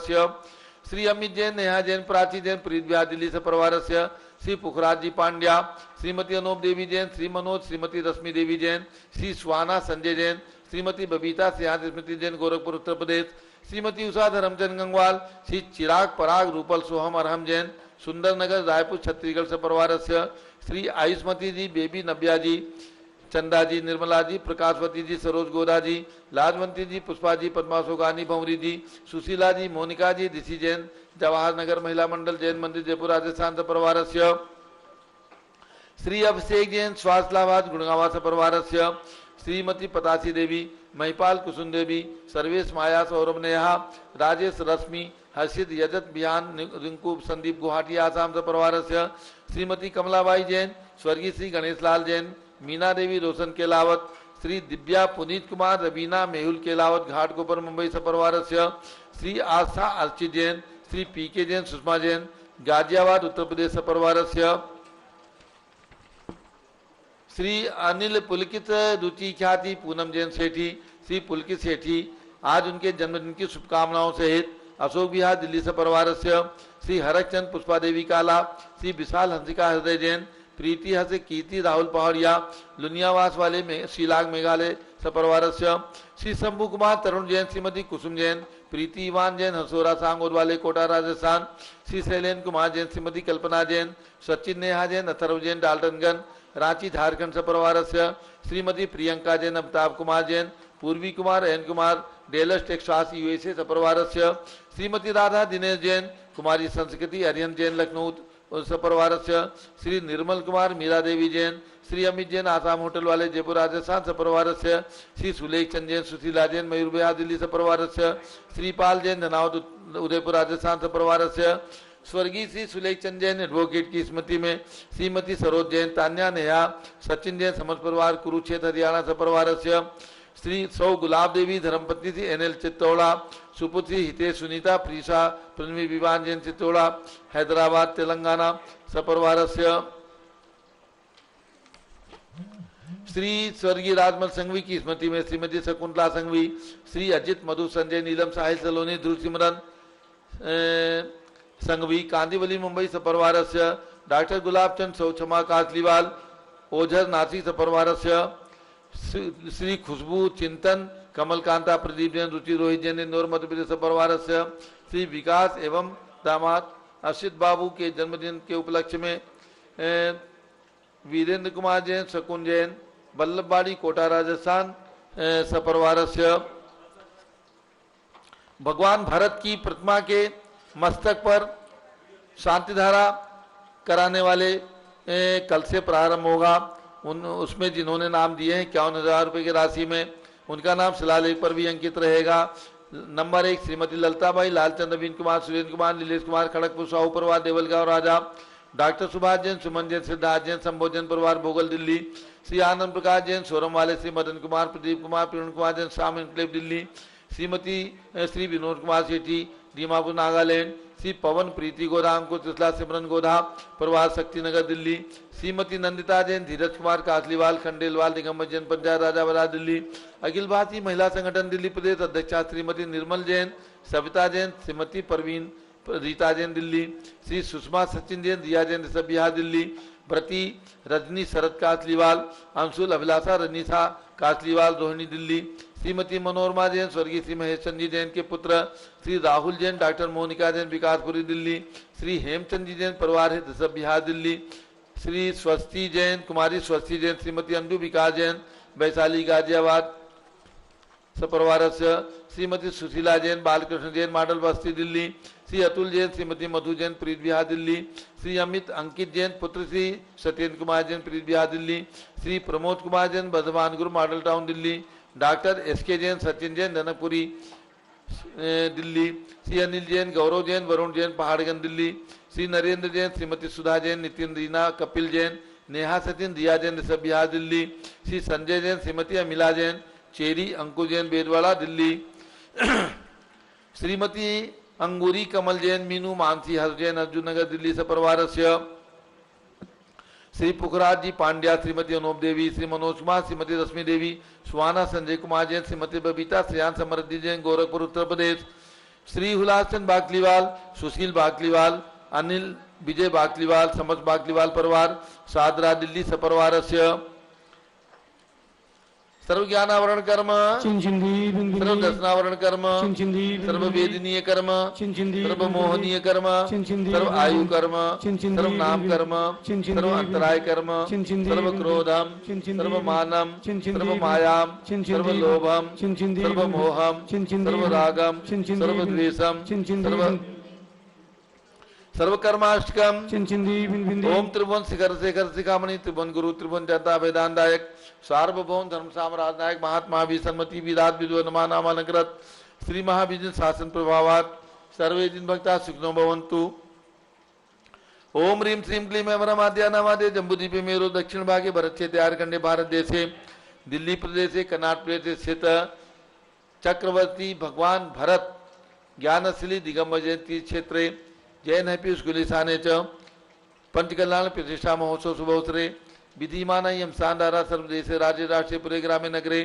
श्री अमित जैन नेहा जैन प्राची जैन प्रीत बिहार दिल्ली सपरिवार श्री पुखराज जी पांड्या श्रीमती अनूप देवी जैन श्री मनोज श्रीमती रश्मि देवी जैन श्री स्वाना संजय जैन श्रीमती बबीता सिंह स्मृति जैन गोरखपुर उत्तर प्रदेश श्रीमती उषा धर्मचंद गंगवाल श्री चिराग पराग रूपल सोहम अरहम जैन सुंदर नगर रायपुर छत्तीसगढ़ से परिवार श्री आयुष्मती जी बेबी नब्या जी चंदा जी निर्मला जी प्रकाशवती जी सरोज गोदा जी लाजवंती जी पुष्पा जी पद्मा सोगानी भंवरी जी सुशीला जी मोनिका जी ऋषि जैन जवाहर नगर महिला मंडल जैन मंदिर जयपुर राजस्थान से परिवार श्री अभिषेक जैन स्वास्थलाबाद गुड़गावा से परिवार श्रीमती पतासी देवी महिपाल कुसुम देवी सर्वेश माया सौरभ नेहा राजेश रश्मि हर्षित यजत बिहान रिंकू संदीप गुवाहाटी आसाम से परिवार श्रीमती कमलाबाई जैन स्वर्गीय श्री गणेश लाल जैन मीना देवी रोशन केलावत श्री दिव्या पुनीत कुमार रवीना मेहुल केलावत घाटकोपर मुंबई से परिवार श्री आस्था अर्चित जैन श्री पी के जैन सुषमा जैन गाजियाबाद उत्तर प्रदेश से परिवार श्री अनिल पुलकित रुचि ख्याति पूनम जैन सेठी श्री पुलकित सेठी आज उनके जन्मदिन की शुभकामनाओं सहित अशोक विहार दिल्ली से परिवार श्री हरकचंद पुष्पा देवी काला श्री विशाल हंसिका हृदय जैन प्रीति हस कीर्ति राहुल पहाड़िया लुनियावास वाले शिलांग मेघालय सपरिवार श्री शंभू कुमार तरुण जैन श्रीमती कुसुम जैन प्रीति इवान जैन हसोरा सांगोर वाले कोटा राजस्थान श्री शैलेन कुमार जैन श्रीमती कल्पना जैन सचिन नेहा जैन अथर्व जैन डाल्टनगंज रांची झारखंड से परिवार Shrimati Priyanka Jain Amitabh Kumar Jain Purvi Kumar N Kumar Dallas Texas USA से परिवार श्रीमती राधा दिनेश जैन कुमारी संस्कृति अरिहंत जैन लखनऊ सपरिवार श्री निर्मल कुमार मीरा देवी जैन श्री अमित जैन आसाम होटल वाले जयपुर राजस्थान सपरिवार श्री सुलेख चंद जैन सुशीला जैन मयूर बिहार दिल्ली सपरिवार श्रीपाल जैन धनावत उदयपुर राजस्थान सपरिवार स्वर्गीय श्री सुलेख चंद जैन एडवोकेट की स्मृति में श्रीमती सरोज जैन तान्या नेहा सचिन जैन समझ परिवार कुरुक्षेत्र हरियाणा सपरिवार श्री सौ गुलाब देवी धर्मपत्नी श्री एनएल चित्तौड़ा सुपुत्री हितेश सुनीता प्रीसा पृथ्वी विवान जैन चित्तौड़ा हैदराबाद तेलंगाना सपरिवार श्री स्वर्गीय राजमल संघवी की स्मृति में श्रीमती शकुंतला संघवी श्री अजित मधु संजय नीलम साहिल सलोनी ध्रुव सिमरन संघवी कांदीवली मुंबई सपरिवार डॉक्टर गुलाब चंद सौछमा कासलीवाल ओझर नासिक सपरिवार श्री खुशबू चिंतन कमलकांता प्रदीप जैन रुचि रोहित जैन इंदौर मध्य प्रदेश सपरिवार श्री विकास एवं दामाद अर्षित बाबू के जन्मदिन के उपलक्ष्य में वीरेंद्र कुमार जैन शकुन जैन बल्लभबाड़ी कोटा राजस्थान सपरिवार भगवान भरत की प्रतिमा के मस्तक पर शांतिधारा कराने वाले कल से प्रारंभ होगा। उसमें जिन्होंने नाम दिए हैं 51,000 रुपये की राशि में उनका नाम शिलालेख पर भी अंकित रहेगा। नंबर 1 श्रीमती ललताबाई लालचंद नवीन कुमार सुरेंद्र कुमार नीलेश कुमार खड़गपुर साहू परिवार देवलगांव राजा डॉक्टर सुभाष जैन सुमन जैन सिद्धार्थ जैन संबोधन परिवार भोगल दिल्ली श्री आनंद प्रकाश जैन सोरम वाले श्री मदन कुमार प्रदीप कुमार प्रवीण कुमार जैन शाम इनक्लेव दिल्ली श्रीमती श्री विनोद कुमार सेठी दीमापुर नागालैंड श्री पवन प्रीति गोधा अंकुर त्रिशला सिमरन गोधा परिवार शक्तिनगर दिल्ली श्रीमती नंदिता जैन धीरज कुमार कासलीवाल खंडेलवाल दिगंबर जैन पंचायत राजावरा दिल्ली अखिल भारतीय महिला संगठन दिल्ली प्रदेश अध्यक्षा श्रीमती निर्मल जैन सविता जैन श्रीमती परवीन रीता जैन दिल्ली, श्री सुषमा सचिन जैन, रिया जैन ऋषभ बिहार दिल्ली, व्रती रजनी शरद कासलीवाल, अंशुल अभिलाषा रजनीशा कासलीवाल रोहिणी दिल्ली, श्रीमती मनोरमा जैन स्वर्गीय श्री महेश चंद जी जैन के पुत्र, श्री राहुल जैन डॉक्टर मोनिका जैन विकासपुरी दिल्ली, श्री हेमचंद जी जैन परिवार हित ऋषभ बिहार दिल्ली, श्री स्वस्ति जैन कुमारी स्वस्ति जैन, श्रीमती अंडू विकास जैन वैशाली गाजियाबाद सपरिवार, श्रीमती सुशीला जैन बालकृष्ण जैन मॉडल बस्ती दिल्ली, श्री अतुल जैन श्रीमती मधु जैन प्रीत बिहार दिल्ली, श्री अमित अंकित जैन पुत्र श्री सत्येंद्र कुमार जैन प्रीत Bihar Delhi, Shri Pramod Kumar Jain Bardhaman Guru Model Town Delhi, doctor S K Jain Sachin Jain Janakpuri Delhi, Shri Anil Jain Gaurav Jain Varun Jain Paharganj Delhi, Shri Narendra Jain Shrimati Sudha Jain Nitin Reena Kapil Jain Neha Sachin Diya Jain Rishabh Vihar Delhi, Shri Sanjay Jain Shrimati Amila Jain Cherry Ankur Jain Bedwara Delhi, Shrimati Angoori Kamal Jain Meenu Mansi हर जैन अर्जुन नगर दिल्ली सपरिवार, श्री पुखराज जी पांड्या श्रीमती अनूप देवी, श्री मनोज कुमार श्रीमती रश्मि देवी, सुहाना संजय कुमार जैन श्रीमती बबीता श्रेयान समृद्धि जैन गोरखपुर उत्तर प्रदेश, श्री हुलासन बाकलीवाल सुशील बाकलीवाल अनिल विजय बाकलीवाल समझ बाकलीवाल परिवार सादरा दिल्ली सपरिवार, सर्व ज्ञानावरण कर्म सर्व दर्शनावरण कर्म सर्व वेदनीय कर्म सर्व मोहनीय कर्म सर्व आयु कर्म सर्व नाम कर्म सर्व अंतराय कर्म सर्व क्रोधम सर्व मानम सर्व मायाम सर्व लोभम सर्व मोहम सर्व रागम सर्व द्वेषम सर्व कर्माष्टकम ओम त्रिभुवन शिखर शेखर शिखामणि त्रिभुवन गुरु त्रिभुवन जनता वेदांतायक सार्वभौम धर्म साम्राज्य नायक महात्मा विसन्मति विराट विद्व नमानामालंकृत श्री महाविजन शासन प्रभावात सर्वे जिन भक्ता सुखनो भवन्तु। ओम ह्रीं श्रीं क्लीं वरमाद्या नमादे जम्बूद्वीपे मेरो दक्षिण भागे भरत क्षेत्रे आर्यखंडे भारत देशे दिल्ली प्रदेशे कर्नाटक प्रदेशे स्थित चक्रवर्ती भगवान भरत ज्ञानशिली दिगंबर जयंती क्षेत्रे जैन हैप्पी स्कूल स्थाने च पंचकल्याण प्रतिष्ठा महोत्सव शुभोत्सरे विधिमान शानदारा सर्वदेशे राज्य राष्ट्रीय पुरे ग्रामे नगरे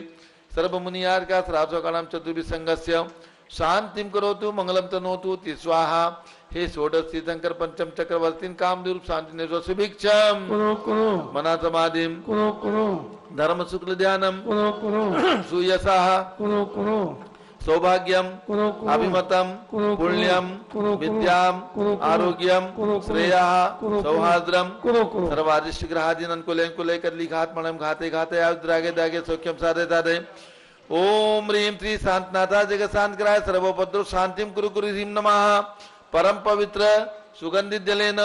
सर्वमुनियार का श्राद्धकाणां चतुर्भिः संघस्य शांतिं करोतु मंगलम तनोतु ति स्वाहा। हे षोडश तीर्थंकर पंचम चक्रवर्ती कामरूप शांति ने सुभिक्षम मना समाधिम धर्म शुक्ल ध्यानम सुयशः सौभाग्यम अभिमतम पुण्यम विद्याम आरोग्यम श्रेयः सौहार्द्रम सर्वादिष्ट ग्रहादीन अनुकूल कुले कर लिखात मणम घाते घाते आयुद्रागे दागे सौख्यम साधे साधे। ओम ह्रीं श्री शांतनाथा जगत शांत कराय सर्वोपद्रव शांतिम कुरु कुरु ह्रीं नमः। परम पवित्र सुगंधित जलेन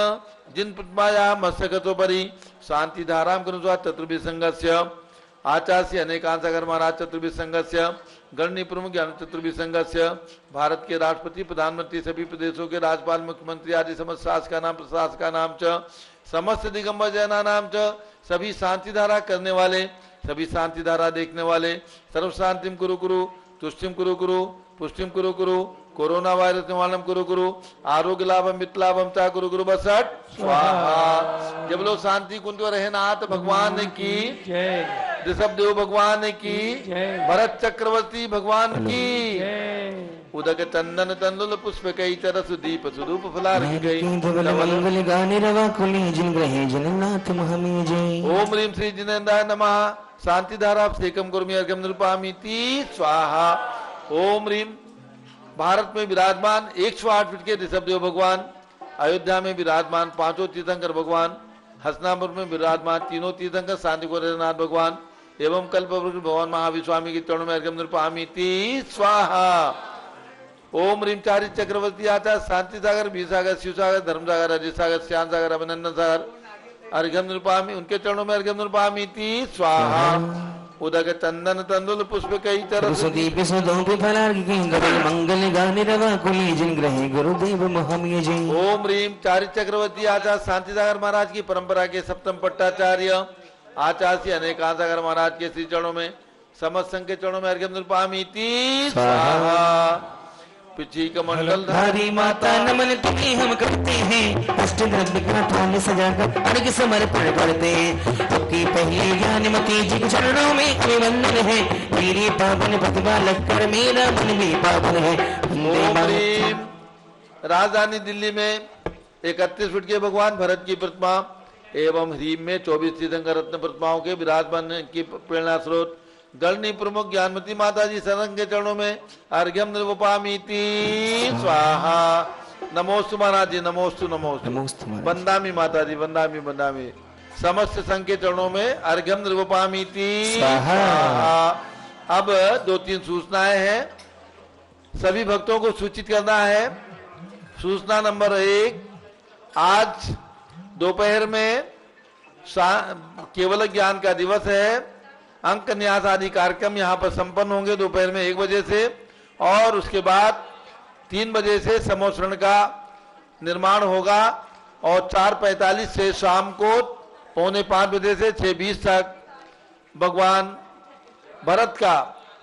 जिन प्रतिमाया मस्तकतोपरि शांति धाराम करुस्वा चतुर्भिः संघस्य आचार्य अनेकांसागर महाराज चतुर्भिः संघस्य गणनीय प्रमुख ज्ञान चतुर्भिः संघस्य भारत के राष्ट्रपति प्रधानमंत्री सभी प्रदेशों के राज्यपाल मुख्यमंत्री आदि समस्त शासका नाम प्रशासका नाम च समस्त दिगंबर जैना नाम च सभी शांति धारा करने वाले सभी शांति धारा देखने वाले सर्व शांतिम कुरु कुरु तुष्टिम कुरु कुरु पुष्टिम कुरु कुरु कोरोना वायरस निवारणम कुरु कुरु आरोग्य लाभम मित्र लाभम चा कुरु कुरु बसट स्वाहा। जब लोग शांति कुंज रहे नाथ भगवान की ऋषभ देव भगवान की भरत चक्रवर्ती भगवान की उदक चंदन तंदुल पुष्प कई तरस दीप स्वरूप फलार गई मंगल गाने रवा कुली जिन ग्रहे जननाथ महमी जय। ओम ह्रीं श्री जिनेन्द्राय नमः। शांति धारा सेकम कुर्मी अर्घम निरुपामीति स्वाहा। ओम ह्रीं भारत में विराजमान 108 फीट के ऋषभ देव भगवान, अयोध्या में विराजमान पांचों तीर्थंकर भगवान, हसनापुर में विराजमान तीनों तीर्थंकर शांति गोरखनाथ भगवान एवं कल्पवृक्ष भगवान महावीर स्वामी के चरणों में अर्घ्यम निरुपामीति स्वाहा। ओम ह्रीं चारि चक्रवर्ती आचार्य शांति सागर बीर सागर शिव सागर धर्म सागर अजय सागर श्याम सागर अभिनंदन सागर अर्घ्यम निरुपामी उनके चरणों में अर्घ्यम निरुपामीति स्वाहा। उदक चंदन तंदुल पुष्प कई तरस दीप सुदोपि फलार्घ्य मंगल गाने रवा कुली जिन ग्रहे गुरुदेव महमी जय। ओम ह्रीं चारि चक्रवर्ती आचार्य शांति सागर महाराज की परंपरा के सप्तम पट्टाचार्य आचार्य अनेकांसागर महाराज के श्री चरणों में समस्त संघ के चरणों में अर्घ्यम निरुपामीति स्वाहा। पिछी कमंडल धारी माता नमन तुम्हें हम करते हैं अष्ट द्रव्य का थाल सजाकर अर्घ समर्पण करते हैं। आपकी पहले ज्ञानमती जी के चरणों में अभिवंदन है मेरी पावन प्रतिभा लगकर मेरा मन भी पावन है। ओम ह्रीं राजधानी दिल्ली में 31 फीट के भगवान भरत की प्रतिमा एवं ह्रीम में 24 तीर्थंकर रत्न प्रतिमाओं के विराजमान की प्रेरणा स्रोत दलनी प्रमुख ज्ञानमती माता जी शरण के चरणों में अर्घ्यम निर्वपामीति स्वाहा। नमोस्तु महाराज जी, नमोस्तु नमोस्तु। वंदामी माता जी, वंदामी वंदामी। समस्त संघ के चरणों में अर्घ्यम निर्वपामीति स्वाहा। अब 2-3 सूचनाएं हैं, सभी भक्तों को सूचित करना है। सूचना नंबर 1, आज दोपहर में केवल ज्ञान का दिवस है। अंक न्यास आदि कार्यक्रम यहाँ पर संपन्न होंगे दोपहर में 1 बजे से, और उसके बाद 3 बजे से समोसरण का निर्माण होगा, और 4:45 से शाम को 4:45 बजे से 6:20 तक भगवान भरत का,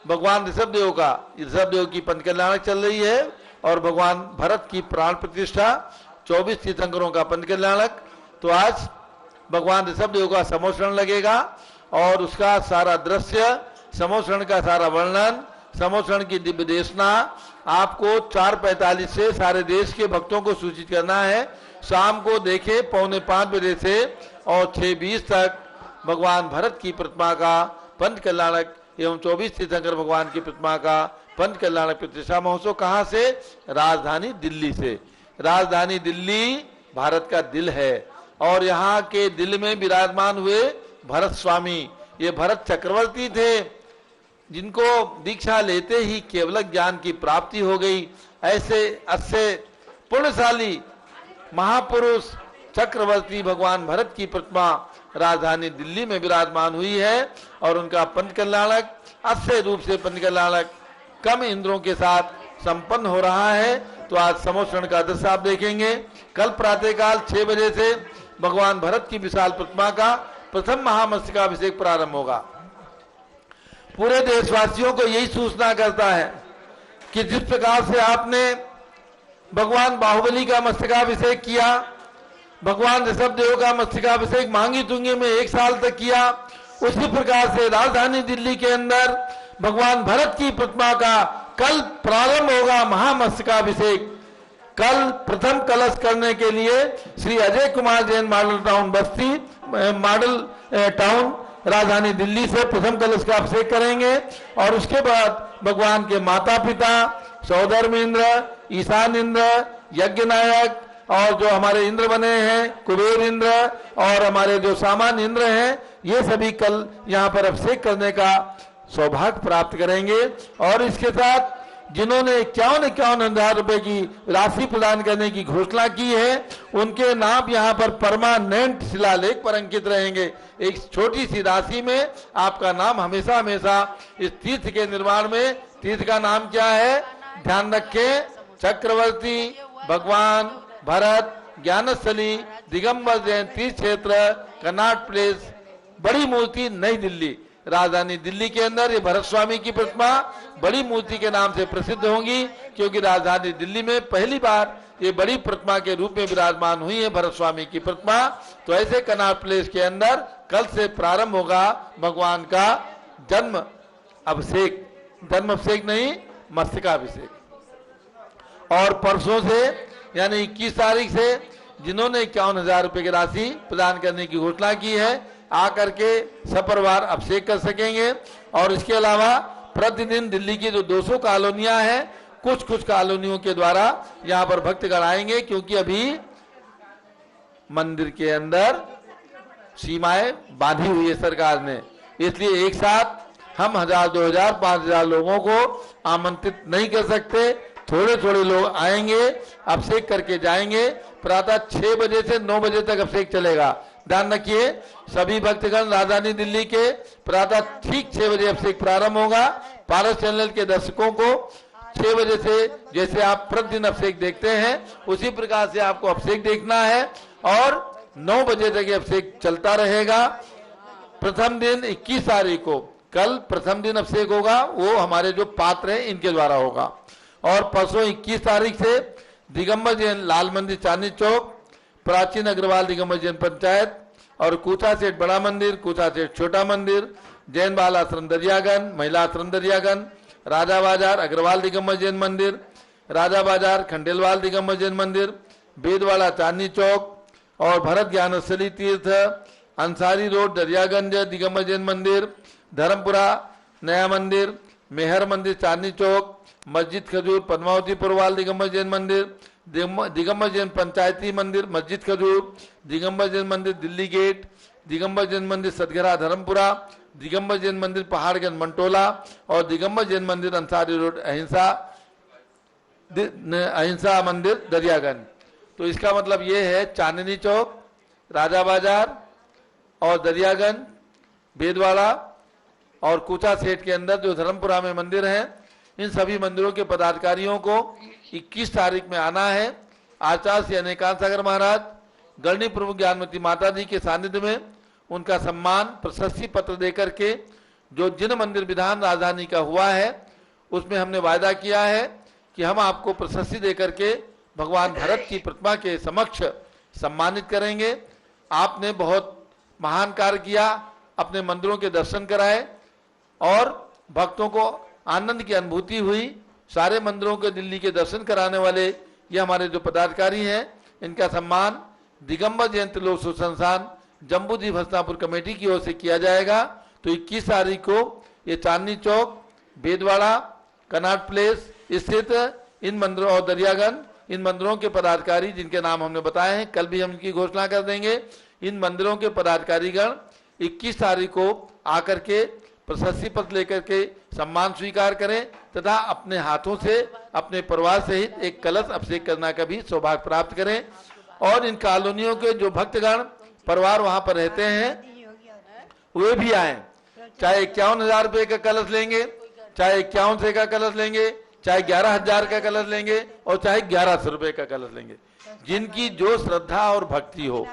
भगवान ऋषभदेव का, ऋषभदेव की पंचकल्याणक चल रही है, और भगवान भरत की प्राण प्रतिष्ठा 24 तीर्थंकरों का पंचकल्याणक। तो आज भगवान ऋषभदेव का समोसरण लगेगा, और उसका सारा दृश्य, समोसरण का सारा वर्णन, समोसरण की दिव्य देशना आपको 4:45 से सारे देश के भक्तों को सूचित करना है। शाम को देखें 4:45 बजे से और 6:20 तक भगवान भरत की प्रतिमा का पंचकल्याणक एवं 24 तीर्थंकर भगवान की प्रतिमा का पंचकल्याणक प्रतिष्ठा महोत्सव। कहाँ से? राजधानी दिल्ली से। राजधानी दिल्ली भारत का दिल है, और यहाँ के दिल में विराजमान हुए भरत स्वामी, ये भरत चक्रवर्ती थे, जिनको दीक्षा लेते ही केवल ज्ञान की प्राप्ति हो गई। ऐसे अच्छे पुण्यशाली महापुरुष चक्रवर्ती भगवान भरत की प्रतिमा राजधानी दिल्ली में विराजमान हुई है, और उनका पंचकल्याणक अच्छे रूप से पंचकल्याणक कम इंद्रों के साथ संपन्न हो रहा है। तो आज समोसरण का दृश्य आप देखेंगे। कल प्रातःकाल 6 बजे से भगवान भरत की विशाल प्रतिमा का प्रथम महामस्तकाभिषेक प्रारंभ होगा। पूरे देशवासियों को यही सूचना करता है कि जिस प्रकार से आपने भगवान बाहुबली का मस्तकाभिषेक किया, भगवान ऋषभदेव का मस्तकाभिषेक मांगी तुंगी में 1 साल तक किया, उसी प्रकार से राजधानी दिल्ली के अंदर भगवान भरत की प्रतिमा का कल प्रारंभ होगा महामस्तकाभिषेक। कल प्रथम कलश करने के लिए श्री अजय कुमार जैन मॉडल टाउन बस्ती, मॉडल टाउन राजधानी दिल्ली से प्रथम कलश का अभिषेक करेंगे, और उसके बाद भगवान के माता पिता, सौधर्म इंद्र, ईशान इंद्र, यज्ञ नायक, और जो हमारे इंद्र बने हैं कुबेर इंद्र, और हमारे जो सामान्य इंद्र हैं, ये सभी कल यहाँ पर अभिषेक करने का सौभाग्य प्राप्त करेंगे। और इसके साथ जिन्होंने 51 हजार रुपए की राशि प्रदान करने की घोषणा की है, उनके नाम यहाँ पर परमानेंट शिलालेख पर अंकित रहेंगे। एक छोटी सी राशि में आपका नाम हमेशा हमेशा इस तीर्थ के निर्माण में, तीर्थ का नाम क्या है ध्यान रखें, चक्रवर्ती भगवान भरत ज्ञानस्थली दिगंबर जैन तीर्थ क्षेत्र, कनाट प्लेस, बड़ी मूर्ति, नई दिल्ली। राजधानी दिल्ली के अंदर ये भरत स्वामी की प्रतिमा बड़ी मूर्ति के नाम से प्रसिद्ध होंगी, क्योंकि राजधानी दिल्ली में पहली बार ये बड़ी प्रतिमा के रूप में विराजमान हुई है भरत स्वामी की प्रतिमा। तो ऐसे कनाट प्लेस के अंदर कल से प्रारंभ होगा भगवान का जन्म अभिषेक, जन्म अभिषेक नहीं मस्तकाभिषेक। और परसों से यानी 21 तारीख से जिन्होंने 51 हजार रुपए की राशि प्रदान करने की घोषणा की है, आकर के सपरिवार अभिषेक कर सकेंगे। और इसके अलावा प्रतिदिन दिल्ली की जो 200 कॉलोनियां हैं, कुछ कॉलोनियों के द्वारा यहाँ पर भक्तगण आएंगे, क्योंकि अभी मंदिर के अंदर सीमाएं बांधी हुई है सरकार ने, इसलिए एक साथ हम 1000, 2000, 5000 लोगों को आमंत्रित नहीं कर सकते। थोड़े थोड़े लोग आएंगे, अभिषेक करके जाएंगे। प्रातः 6 बजे से 9 बजे तक अभिषेक चलेगा। ध्यान रखिए सभी भक्तगण, राजधानी दिल्ली के प्रातः ठीक 6 बजे अभिषेक प्रारंभ होगा। पारस चैनल के दर्शकों को 6 बजे से जैसे आप प्रतिदिन अभिषेक देखते हैं, उसी प्रकार से आपको अभिषेक देखना है, और 9 बजे तक अभिषेक चलता रहेगा। प्रथम दिन 21 तारीख को, कल प्रथम दिन अभिषेक होगा, वो हमारे जो पात्र हैं इनके द्वारा होगा। और परसों 21 तारीख से दिगंबर जैन लाल मंदिर चांदनी चौक, प्राचीन अग्रवाल दिगंबर जैन पंचायत, और कूचा सेठ बड़ा मंदिर, कूचा सेठ छोटा मंदिर, जैन बाल आश्रम दरियागंज, महिला आश्रम दरियागंज, राजा बाजार, अग्रवाल दिगंबर जैन मंदिर, राजा बाजार खंडेलवाल दिगंबर जैन मंदिर, बेदवाड़ा चांदनी चौक और भरत ज्ञानस्थली तीर्थ, अंसारी रोड दरियागंज दिगंबर जैन मंदिर, धर्मपुरा नया मंदिर, मेहर मंदिर चांदनी चौक, मस्जिद खजूर पद्मावती पुरवाल दिगंबर जैन मंदिर, दिगंबर जैन पंचायती मंदिर मस्जिद खजूर, दिगंबर जैन मंदिर दिल्ली गेट, दिगंबर जैन मंदिर सतगरा धर्मपुरा, दिगंबर जैन मंदिर पहाड़गंज मंटोला और दिगंबर जैन मंदिर अंसारी रोड अहिंसा मंदिर दरियागंज। तो इसका मतलब ये है चांदनी चौक, राजा बाजार और दरियागंज, बेदवाड़ा और कुचा सेठ के अंदर जो धर्मपुरा में मंदिर है, इन सभी मंदिरों के पदाधिकारियों को 21 तारीख में आना है। आचार्य श्री अनेकांत सागर महाराज, गणनी प्रमुख ज्ञानमती माता जी के सानिध्य में उनका सम्मान प्रशस्ति पत्र देकर के जो जिन मंदिर विधान राजधानी का हुआ है उसमें हमने वायदा किया है कि हम आपको प्रशस्ति देकर के भगवान भरत की प्रतिमा के समक्ष सम्मानित करेंगे। आपने बहुत महान कार्य किया, अपने मंदिरों के दर्शन कराए और भक्तों को आनंद की अनुभूति हुई। सारे मंदिरों के दिल्ली के दर्शन कराने वाले ये हमारे जो पदाधिकारी हैं, इनका सम्मान दिगंबर जैन त्रिलोक संस्थान जम्बूद्वीप हस्तिनापुर कमेटी की ओर से किया जाएगा। तो 21 तारीख को ये चांदनी चौक, बेदवाड़ा, कनाट प्लेस स्थित इन मंदिरों और दरियागंज इन मंदिरों के पदाधिकारी जिनके नाम हमने बताए हैं, कल भी हम इनकी घोषणा कर देंगे। इन मंदिरों के पदाधिकारीगण 21 तारीख को आकर के प्रशस्ति पत्र लेकर के सम्मान स्वीकार करें तथा अपने हाथों से अपने परिवार सहित एक कलश अभिषेक करना का भी सौभाग्य प्राप्त करें। और इन कॉलोनियों के जो भक्तगण परिवार वहां पर रहते हैं वे भी आए, चाहे 51,000 रुपए का कलश लेंगे, चाहे 5100 का कलश लेंगे, चाहे 11,000 का कलश लेंगे और चाहे 1100 रुपए का कलश लेंगे, जिनकी जो श्रद्धा और भक्ति हो।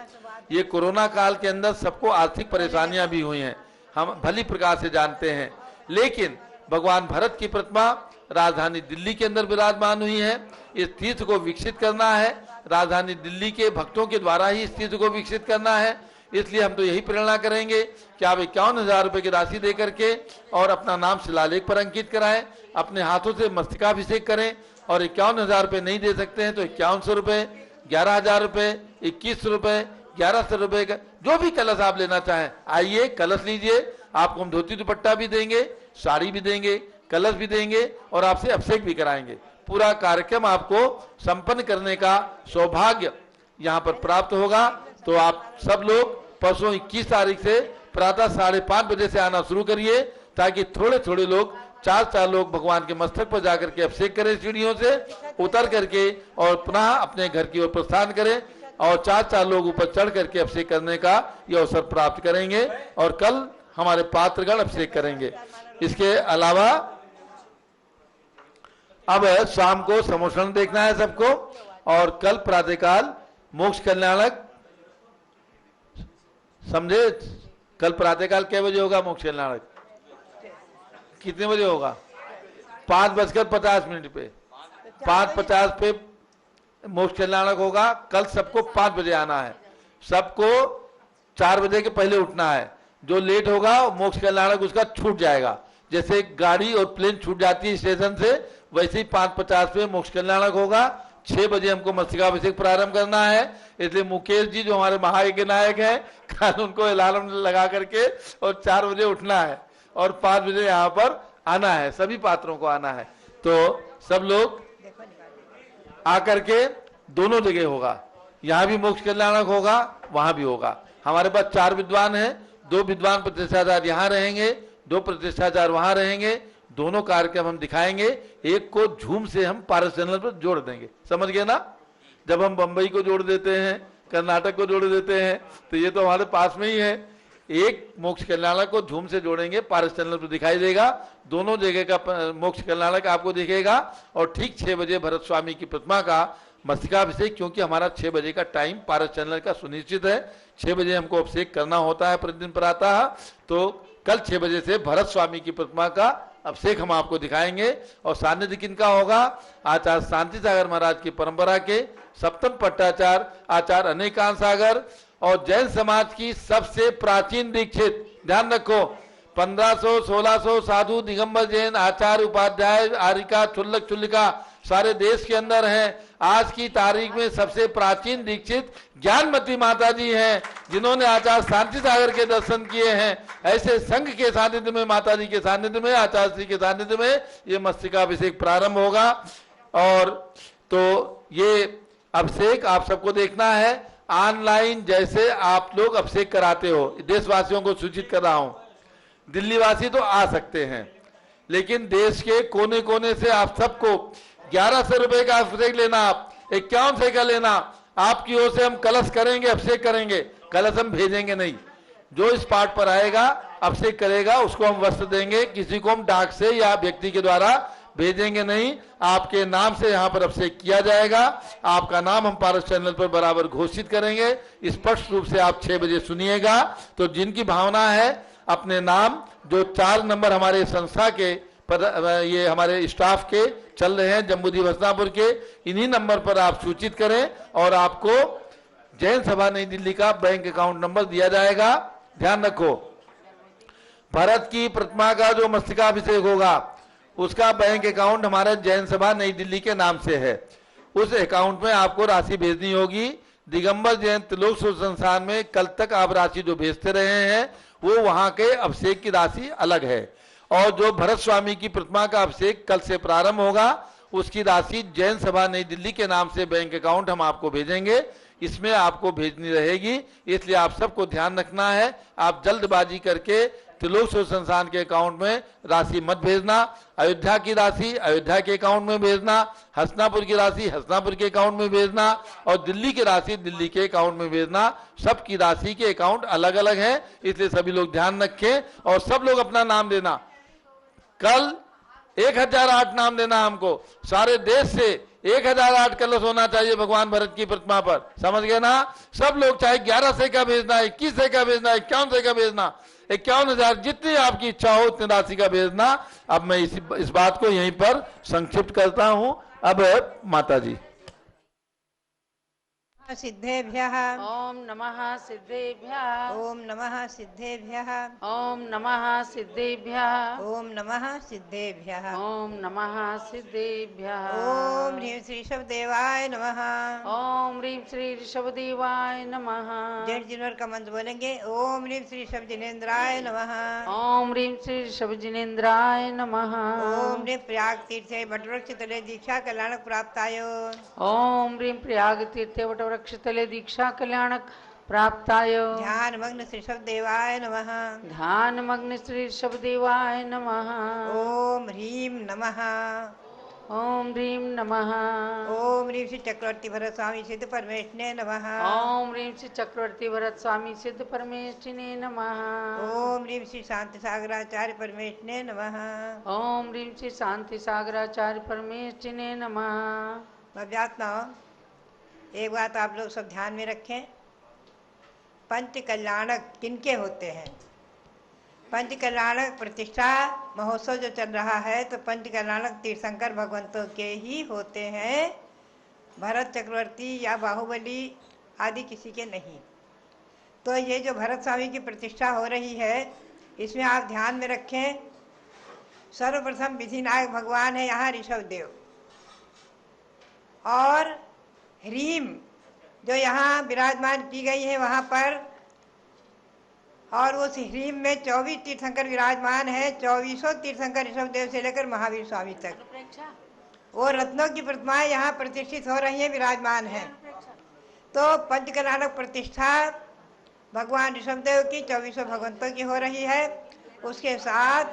ये कोरोना काल के अंदर सबको आर्थिक परेशानियां भी हुई हैं, हम भली प्रकार से जानते हैं, लेकिन भगवान भरत की प्रतिमा राजधानी दिल्ली के अंदर विराजमान हुई है। इस तीर्थ को विकसित करना है, राजधानी दिल्ली के भक्तों के द्वारा ही इस तीर्थ को विकसित करना है। इसलिए हम तो यही प्रेरणा करेंगे कि आप 51,000 रुपए की राशि दे करके और अपना नाम शिलालेख पर अंकित कराएं, अपने हाथों से मस्तकाभिषेक करें। और 51,000 रुपए नहीं दे सकते हैं तो 5100 रुपए, 11,000 रुपए, 2100 रुपए, 1100 रुपए का जो भी कलश आप लेना चाहें, आइए कलश लीजिए। आपको हम धोती दुपट्टा भी देंगे, साड़ी भी देंगे, कलश भी देंगे और आपसे अभिषेक भी कराएंगे। पूरा कार्यक्रम आपको संपन्न करने का सौभाग्य यहाँ पर प्राप्त होगा। तो आप सब लोग परसों 21 तारीख से प्रातः 5:30 बजे से आना शुरू करिए, ताकि थोड़े थोड़े लोग 4 लोग भगवान के मस्तक पर जाकर के अभिषेक करें, सीढ़ियों से उतर करके और पुनः अपने घर की ओर प्रस्थान करें और 4 लोग ऊपर चढ़ करके अभिषेक करने का ये अवसर प्राप्त करेंगे। और कल हमारे पात्रगण अभिषेक करेंगे। इसके अलावा अब शाम को समोषण देखना है सबको, और कल प्रातःकाल मोक्ष कल्याणक, समझे? कल प्रातःकाल क्या बजे होगा मोक्ष कल्याणक? कितने बजे होगा? 5:50 पे, 5:50 पे मोक्ष कल्याणक होगा। कल सबको 5 बजे आना है, सबको 4 बजे के पहले उठना है। जो लेट होगा मोक्ष कल्याणक उसका छूट जाएगा, जैसे गाड़ी और प्लेन छूट जाती है स्टेशन से, वैसे ही 5:50 पे मोक्ष कल्याणक होगा। 6 बजे हमको मस्तकाभिषेक प्रारंभ करना है। इसलिए मुकेश जी जो हमारे महायज्ञ नायक हैं, कल उनको अलार्म लगा करके और 4 बजे उठना है और 5 बजे यहाँ पर आना है, सभी पात्रों को आना है। तो सब लोग आकर के दोनों जगह होगा, यहाँ भी मोक्ष कल्याणक होगा, वहां भी होगा। हमारे पास 4 विद्वान हैं, 2 विद्वान प्रतिष्ठाचार्य यहाँ रहेंगे, 2 प्रतिष्ठाचार्य वहां रहेंगे। दोनों कार्यक्रम हम दिखाएंगे। एक को झूम से हम पारस चैनल पर जोड़ देंगे, समझ गए ना? जब हम बंबई को जोड़ देते हैं, कर्नाटक को जोड़ देते हैं, तो ये तो हमारे पास में ही है। एक मोक्ष कल्याणक को झूम से जोड़ेंगे, पारस चैनल पर दिखाई देगा, दोनों जगह का मोक्ष कल्याणक आपको दिखेगा। और ठीक 6 बजे भरत स्वामी की प्रतिमा का मस्तकाभिषेक, क्योंकि हमारा 6 बजे का टाइम पारस चैनल का सुनिश्चित है, 6 बजे हमको अभिषेक करना होता है प्रतिदिन प्रातः। तो कल 6 बजे से भरत स्वामी की प्रतिमा का अभिषेक हम आपको दिखाएंगे। और सानिध्य किनका होगा? आचार्य शांति सागर महाराज की परंपरा के सप्तम पट्टाचार्य आचार्य अनेकांत सागर और जैन समाज की सबसे प्राचीन दीक्षित, ध्यान रखो, 1500-1600 साधु दिगंबर जैन आचार्य उपाध्याय आरिका चुल्लक चुल्लिका सारे देश के अंदर हैं। आज की तारीख में सबसे प्राचीन दीक्षित ज्ञानमती माता जी हैं, जिन्होंने आचार्य शांति सागर के दर्शन किए हैं। ऐसे संघ के सानिध्य में, माता जी के सानिध्य में, आचार्य श्री के सानिध्य में ये मस्तकाभिषेक प्रारंभ होगा। और तो ये अभिषेक आप सबको देखना है ऑनलाइन, जैसे आप लोग अभिषेक कराते हो। देशवासियों को सूचित कर रहा हूं, दिल्ली वासी तो आ सकते हैं, लेकिन देश के कोने कोने से आप सबको 1100 रुपए का अभिषेक लेना, आप 5100 का लेना। आपकी ओर से हम कलश करेंगे, अभिषेक करेंगे, कलश हम भेजेंगे नहीं। जो इस पाठ पर आएगा अभिषेक करेगा उसको हम वस्त्र देंगे, किसी को हम डाक से या व्यक्ति के द्वारा भेजेंगे नहीं। आपके नाम से यहाँ पर अभिषेक किया जाएगा। आपका नाम हम पारस चैनल पर बराबर घोषित करेंगे। स्पष्ट रूप से आप 6 बजे सुनिएगा। तो जिनकी भावना है अपने नाम, जो 4 नंबर हमारे संस्था के पर, ये हमारे स्टाफ के चल रहे हैं जम्बूद्वीप हसनापुर के, इन्हीं नंबर पर आप सूचित करें और आपको जैन सभा नई दिल्ली का बैंक अकाउंट नंबर दिया जाएगा। ध्यान रखो, भरत की प्रतिमा का जो मस्तकाभिषेक होगा उसका बैंक अकाउंट हमारा जैन सभा नई दिल्ली के नाम से है। उस अकाउंट में आपको राशि भेजनी होगी। दिगंबर जैन त्रिलोक संस्थान में कल तक आप राशि जो भेजते रहे हैं वो वहां के अभिषेक की राशि अलग है, और जो भरत स्वामी की प्रतिमा का अभिषेक कल से प्रारंभ होगा उसकी राशि जैन सभा नई दिल्ली के नाम से बैंक अकाउंट हम आपको भेजेंगे, इसमें आपको भेजनी रहेगी। इसलिए आप सबको ध्यान रखना है, आप जल्दबाजी करके त्रिलोक संस्थान के अकाउंट में राशि मत भेजना। अयोध्या की राशि अयोध्या के अकाउंट में भेजना, हसनापुर की राशि हसनापुर के अकाउंट में भेजना, और दिल्ली की राशि दिल्ली के अकाउंट में भेजना। सबकी राशि के अकाउंट अलग अलग हैं, इसलिए सभी लोग ध्यान रखें और सब लोग अपना नाम देना। कल 1008 नाम देना हमको, सारे देश से 1008 कलश होना चाहिए भगवान भरत की प्रतिमा पर, समझ गए ना। सब लोग चाहे 1100 का भेजना, 2100 का भेजना, 5100 का भेजना, 51,000 जितनी आपकी इच्छा हो उतनी राशि का भेजना। अब मैं इस बात को यहीं पर संक्षिप्त करता हूं। अब माता जी सिद्धेभ्यः ओम नमः सिद्धेभ्यः ओम नमः सिद्धेभ्यः ओम नमः सिद्धेभ्यः ओम नमः सिद्धेभ्यः ओम नमः सिद्धेभ्यः ओम ह्रीं श्री ऋषभदेवाय नमः। ओम ह्रीं श्री ऋषभदेवाय नमः। जेठ जिनवर का मंत्र बोलेंगे। ओम ह्रीं श्री ऋषभ जिनेन्द्राय नमः। ओम ह्रीं श्री ऋषभ जिनेन्द्राय नमः। ओम ह्रीं प्रयाग तीर्थे वटवृक्ष तले दीक्षा कल्याणक प्राप्ताय। ओम ह्रीं प्रयाग तीर्थे वटवृक्ष तले दीक्षा कल्याणक प्राप्ताय। ध्यान मग्न श्री ऋषभदेवाय नमः। ध्यान मग्न श्री ऋषभदेवाय नमः। ओम ह्रीं नमः। ओम ह्रीं नमः। ओम ह्रीं श्री चक्रवर्ती भरत स्वामी सिद्ध परमेष्ठिने नमः। ओम ह्रीं श्री चक्रवर्ती भरत स्वामी सिद्ध परमेष्ठिने नमः। ओम ह्रीं श्री शांति सागराचार्य परमेष्ठिने नमः। ओम ह्रीं श्री शांति सागराचार्य परमेष्ठिने नमः। अभ्यात्मा, एक बात आप लोग सब ध्यान में रखें, पंच कल्याणक किनके होते हैं। पंच कल्याणक प्रतिष्ठा महोत्सव जो चल रहा है तो पंच कल्याणक तीर्थंकर भगवंतों के ही होते हैं, भरत चक्रवर्ती या बाहुबली आदि किसी के नहीं। तो ये जो भरत स्वामी की प्रतिष्ठा हो रही है इसमें आप ध्यान में रखें, सर्वप्रथम विधिनायक भगवान है यहाँ ऋषभदेव, और ह्रीं जो यहाँ विराजमान की गई है वहाँ पर, और उस ह्रीं में 24 तीर्थंकर विराजमान है। 24 तीर्थंकर ऋषभदेव से लेकर महावीर स्वामी तक वो रत्नों की प्रतिमाएं यहाँ प्रतिष्ठित हो रही हैं, विराजमान हैं। तो पंचकल्याणक प्रतिष्ठा भगवान ऋषभदेव की 24 भगवंतों की हो रही है। उसके साथ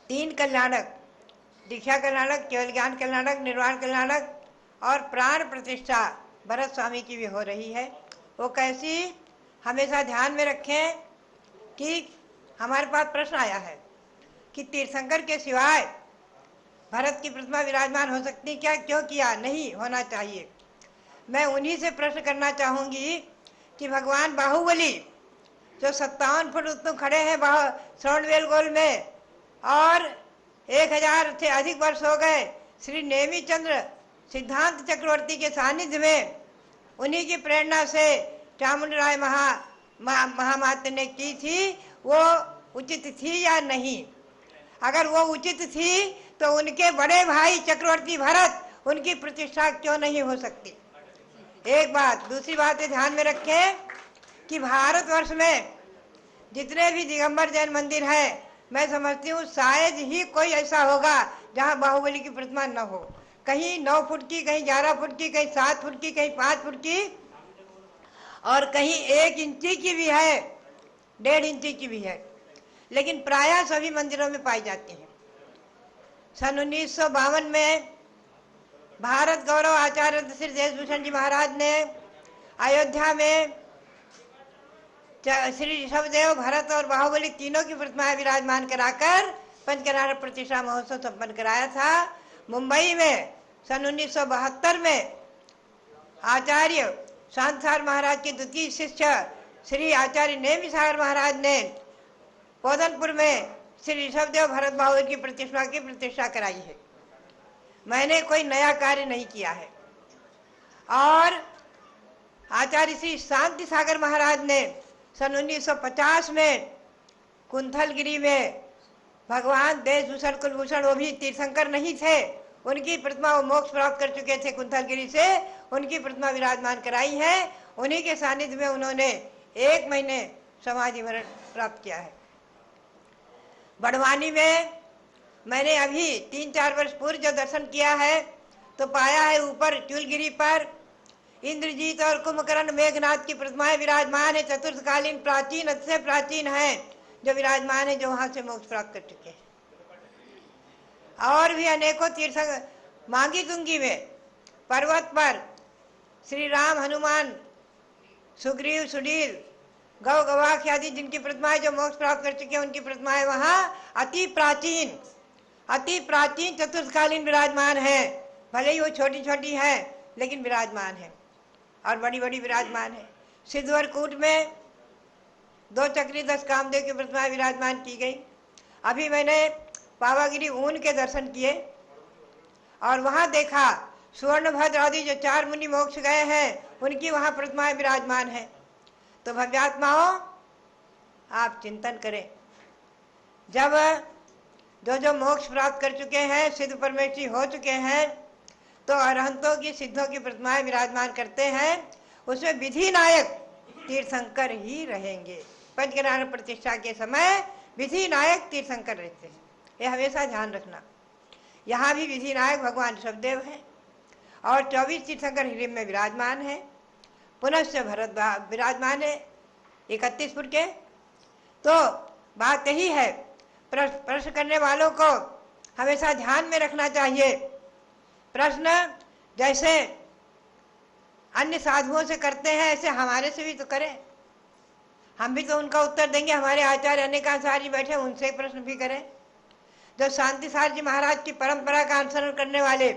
3 कल्याणक, दीक्षा कल्याणक, केवल ज्ञान कल्याणक, निर्वाण कल्याणक और प्राण प्रतिष्ठा भरत स्वामी की भी हो रही है। वो कैसी, हमेशा ध्यान में रखें कि हमारे पास प्रश्न आया है कि तीर्थंकर के सिवाय भरत की प्रतिमा विराजमान हो सकती क्या, क्यों किया, नहीं होना चाहिए। मैं उन्हीं से प्रश्न करना चाहूँगी कि भगवान बाहुबली जो 57 फुट उत्तुंग खड़े हैं श्रवणबेल गोल में, और 1000 से अधिक वर्ष हो गए श्री नेमी चंद्र सिद्धांत चक्रवर्ती के सानिध्य में, उन्हीं की प्रेरणा से चामुंड राय महामात्र ने की थी, वो उचित थी या नहीं। अगर वो उचित थी तो उनके बड़े भाई चक्रवर्ती भरत, उनकी प्रतिष्ठा क्यों नहीं हो सकती? एक बात। दूसरी बात है, ध्यान में रखें कि भारतवर्ष में जितने भी दिगंबर जैन मंदिर है, मैं समझती हूँ शायद ही कोई ऐसा होगा जहाँ बाहुबली की प्रतिमा न हो। कहीं 9 फुट की, कहीं 11 फुट की, कहीं 7 फुट की, कहीं 5 फुट की, और कहीं 1 इंची की भी है, 1.5 इंची की भी है, लेकिन प्रायः सभी मंदिरों में पाई जाती है। सन 1952 में भारत गौरव आचार्य श्री देशभूषण जी महाराज ने अयोध्या में श्री ऋषभदेव, भरत और बाहुबली तीनों की प्रतिमाएं विराजमान कराकर पंचकरार प्रतिष्ठा महोत्सव संपन्न कराया था। मुंबई में सन 1972 में आचार्य शांतसार महाराज के द्वितीय शिष्य श्री आचार्य नेमिसागर महाराज ने पोदनपुर में श्री ऋषभदेव, भरत, बाहुबली की प्रतिष्ठा कराई है। मैंने कोई नया कार्य नहीं किया है। और आचार्य श्री शांति सागर महाराज ने सन 1950 में कुंथलगिरी में भगवान देशभूषण कुलभूषण, वो भी तीर्थंकर नहीं थे, उनकी प्रतिमा, वो मोक्ष प्राप्त कर चुके थे कुंथलगिरी से, उनकी प्रतिमा विराजमान कराई है। उन्हीं के सानिध्य में उन्होंने 1 महीने समाधि मरण प्राप्त किया है। बड़वानी में मैंने अभी 3-4 वर्ष पूर्व जो दर्शन किया है तो पाया है ऊपर चूलगिरी पर इंद्रजीत और कुंभकर्ण मेघनाथ की प्रतिमाएं विराजमान है। चतुर्थकालीन प्राचीन, अति से प्राचीन है, जो विराजमान है, जो वहां से मोक्ष प्राप्त कर चुके हैं। और भी अनेकों तीर्थ, मांगी तुंगी में पर्वत पर श्री राम, हनुमान, सुग्रीव, सुनील, गौ, गवाक्ष आदि जिनकी प्रतिमाएं जो मोक्ष प्राप्त कर चुके हैं, उनकी प्रतिमाएं वहां अति प्राचीन चतुर्थकालीन विराजमान है। भले ही वो छोटी छोटी है लेकिन विराजमान है, और बड़ी बड़ी विराजमान है। सिद्धवरकूट में 2 चक्री 10 कामदेव की प्रतिमाएं विराजमान की गई। अभी मैंने पावागिरी ऊन के दर्शन किए और वहां देखा सुवर्णभद्र आदि जो 4 मुनि मोक्ष गए हैं, उनकी वहां प्रतिमाएं विराजमान है। तो भव्यात्माओं, आप चिंतन करें, जब जो मोक्ष प्राप्त कर चुके हैं, सिद्ध परमेश्वरी हो चुके हैं, तो अरहंतों की, सिद्धों की प्रतिमाएं विराजमान करते हैं, उसमें विधि नायक तीर्थंकर ही रहेंगे। पंचकरार प्रतिष्ठा के समय विधि नायक तीर्थंकर रहते हैं, ये हमेशा ध्यान रखना। यहाँ भी विधि नायक भगवान ऋषभदेव हैं और 24 तीर्थंकर हिरिम में विराजमान है। पुनश्च भरत विराजमान है 31 फुट के। तो बात यही है, प्रश्न करने वालों को हमेशा ध्यान में रखना चाहिए। प्रश्न जैसे अन्य साधुओं से करते हैं, ऐसे हमारे से भी तो करें। हम भी तो उनका उत्तर देंगे। हमारे आचार्य अनेकाचार्य जी बैठे, उनसे प्रश्न भी करें। जो शांतिसार जी महाराज की परंपरा का अनुसरण करने वाले,